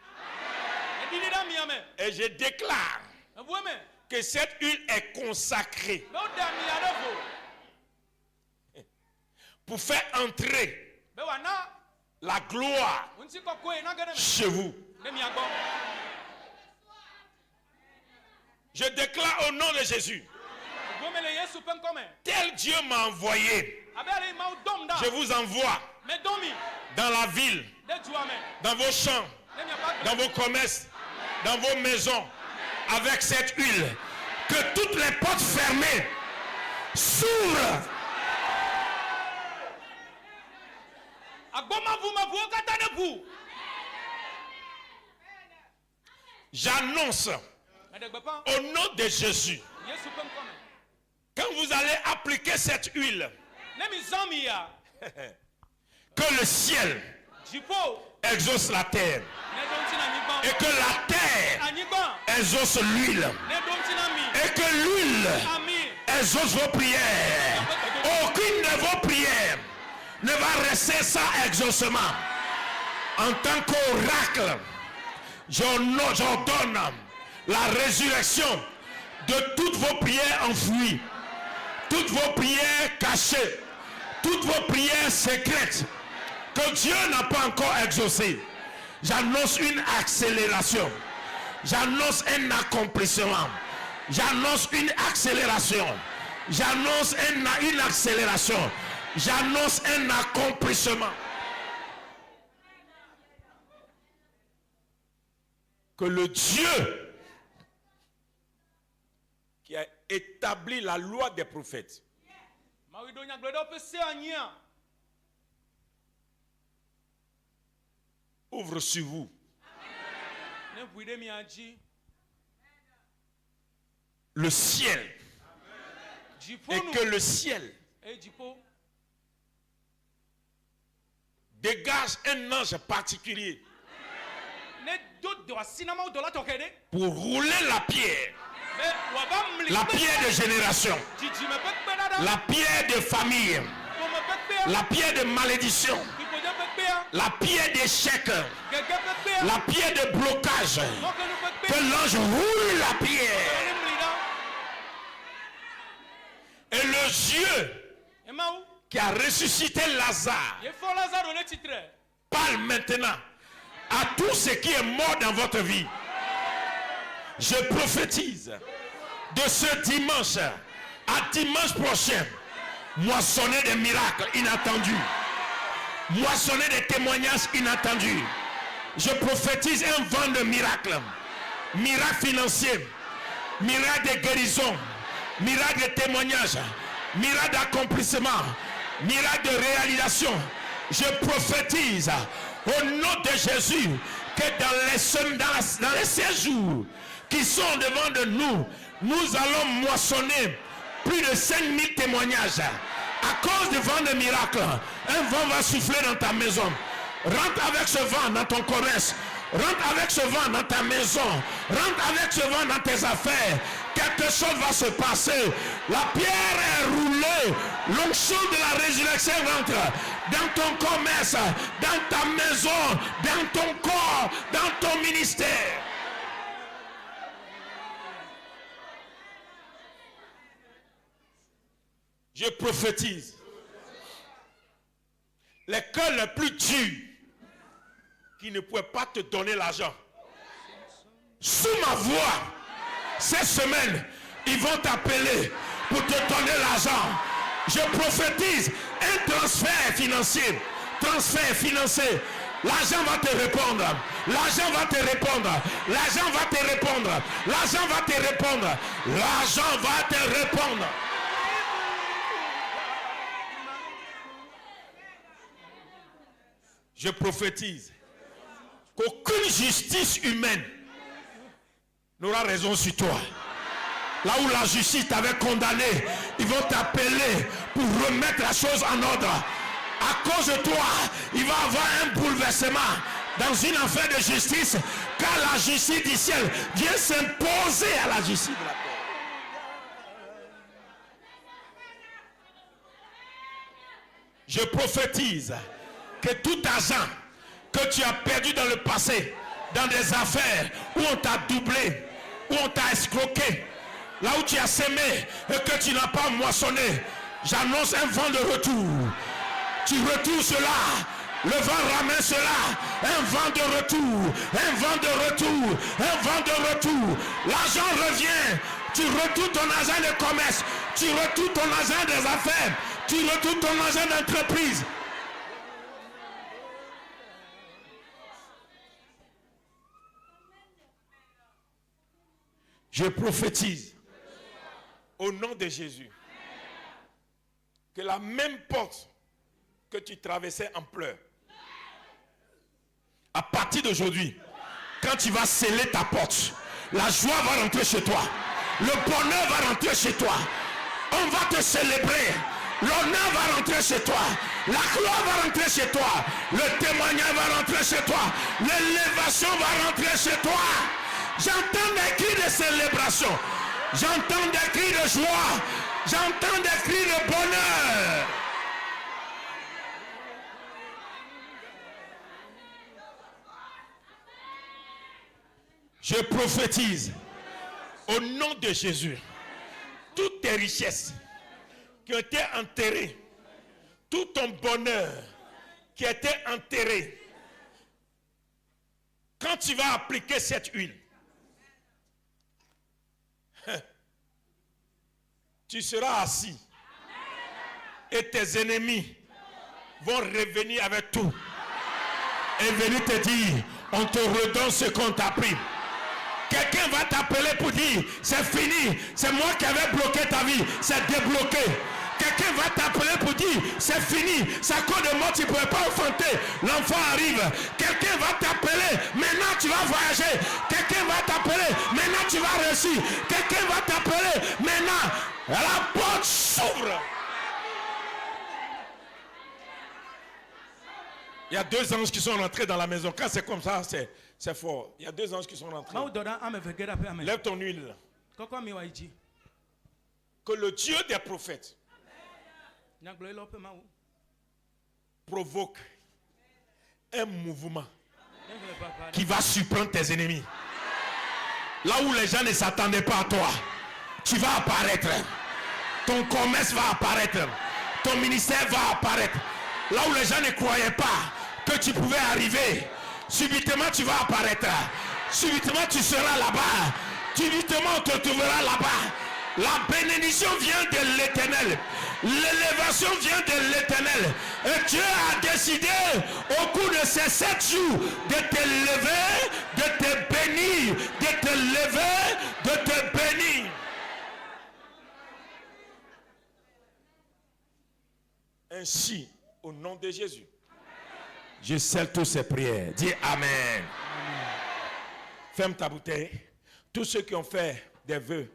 Et je déclare que cette huile est consacrée pour faire entrer la gloire chez vous. Je déclare au nom de Jésus, tel Dieu m'a envoyé, je vous envoie dans la ville, dans vos champs, dans vos commerces, dans vos maisons, avec cette huile, que toutes les portes fermées s'ouvrent. J'annonce au nom de Jésus, quand vous allez appliquer cette huile, que le ciel exauce la terre et que la terre exauce l'huile et que l'huile exauce vos prières. Aucune de vos prières ne va rester sans exaucement. En tant qu'oracle, j'ordonne la résurrection de toutes vos prières enfouies, toutes vos prières cachées, toutes vos prières secrètes que Dieu n'a pas encore exaucées. J'annonce une accélération. J'annonce un accomplissement. J'annonce une accélération. J'annonce une accélération. J'annonce un accomplissement. Que le Dieu qui a établi la loi des prophètes ouvre sur vous le ciel et que le ciel dégage un ange particulier pour rouler la pierre de génération, la pierre de famille, la pierre de malédiction, la pierre d'échec, la pierre de blocage, que l'ange roule la pierre. Et le Dieu qui a ressuscité Lazare parle maintenant à tout ce qui est mort dans votre vie. Je prophétise de ce dimanche à dimanche prochain, moissonner des miracles inattendus, moissonner des témoignages inattendus. Je prophétise un vent de miracles, miracles financiers, miracles de guérison, miracles de témoignages, miracles d'accomplissement, miracles de réalisation. Je prophétise au nom de Jésus que dans les 16 jours qui sont devant de nous, nous allons moissonner plus de 5000 témoignages. À cause du vent de miracles, un vent va souffler dans ta maison. Rentre avec ce vent dans ton commerce. Rentre avec ce vent dans ta maison. Rentre avec ce vent dans tes affaires. Quelque chose va se passer. La pierre est roulée. L'onction de la résurrection rentre dans ton commerce, dans ta maison, dans ton corps, dans ton ministère. Je prophétise. Les cœurs les plus durs qui ne pouvaient pas te donner l'argent, sous ma voix, cette semaine, ils vont t'appeler pour te donner l'argent. Je prophétise un transfert financier. Transfert financier. L'argent va te répondre. L'argent va te répondre. L'argent va te répondre. L'argent va te répondre. L'argent va te répondre. Je prophétise qu'aucune justice humaine n'aura raison sur toi. Là où la justice t'avait condamné, ils vont t'appeler pour remettre la chose en ordre. À cause de toi, il va y avoir un bouleversement. dans une affaire de justice, car la justice du ciel vient s'imposer à la justice de la terre. Je prophétise que tout argent que tu as perdu dans le passé, dans des affaires où on t'a doublé, où on t'a escroqué, là où tu as semé et que tu n'as pas moissonné, j'annonce un vent de retour. Tu retournes cela, le vent ramène cela, un vent de retour, un vent de retour, un vent de retour. L'argent revient, tu retournes ton argent de commerce, tu retournes ton argent des affaires, tu retournes ton argent d'entreprise. Je prophétise au nom de Jésus que la même porte que tu traversais en pleurs, à partir d'aujourd'hui, quand tu vas sceller ta porte, la joie va rentrer chez toi, le bonheur va rentrer chez toi, on va te célébrer, l'honneur va rentrer chez toi, la gloire va rentrer chez toi, le témoignage va rentrer chez toi, l'élévation va rentrer chez toi. J'entends des cris de célébration, j'entends des cris de joie, j'entends des cris de bonheur. Je prophétise au nom de Jésus, toutes tes richesses qui ont été enterrées, tout ton bonheur qui a été enterré, quand tu vas appliquer cette huile, tu seras assis et tes ennemis vont revenir avec tout et venir te dire, on te redonne ce qu'on t'a pris. Quelqu'un va t'appeler pour dire, c'est fini, c'est moi qui avais bloqué ta vie, c'est débloqué. Quelqu'un va t'appeler pour dire, c'est fini, c'est à cause de moi, tu ne pouvais pas enfanter, l'enfant arrive. Quelqu'un va t'appeler, maintenant tu vas voyager. Quelqu'un va t'appeler, maintenant tu vas réussir. Quelqu'un va t'appeler, maintenant la porte s'ouvre. Il y a 2 anges qui sont rentrés dans la maison. Quand c'est comme ça, c'est fort. Il y a 2 anges qui sont rentrés. Lève ton huile. Que le Dieu des prophètes provoque un mouvement qui va surprendre tes ennemis. Là où les gens ne s'attendaient pas à toi, tu vas apparaître. Ton commerce va apparaître. Ton ministère va apparaître. Là où les gens ne croyaient pas que tu pouvais arriver, subitement tu vas apparaître. Subitement tu seras là-bas. Subitement on te trouvera là-bas. La bénédiction vient de l'Éternel. L'élévation vient de l'Éternel. Et Dieu a décidé au cours de ces 7 jours de te lever, de te bénir, de te lever, de te bénir. Ainsi, au nom de Jésus, je scelle toutes ces prières. Dis Amen. Ferme ta bouteille. Tous ceux qui ont fait des vœux,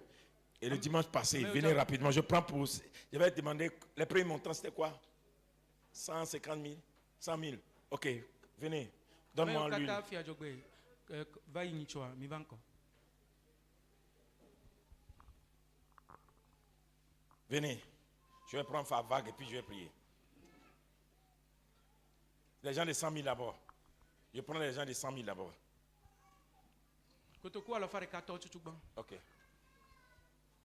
et le dimanche passé, venez rapidement. Je prends pour... Je vais demander, les premiers montants, c'était quoi? 150 000? 100 000? Ok, venez. Donne-moi l'huile. Venez. Je vais prendre ma vague et puis je vais prier. Les gens de 100 000 d'abord. Je prends les gens de 100 000 d'abord. Ok.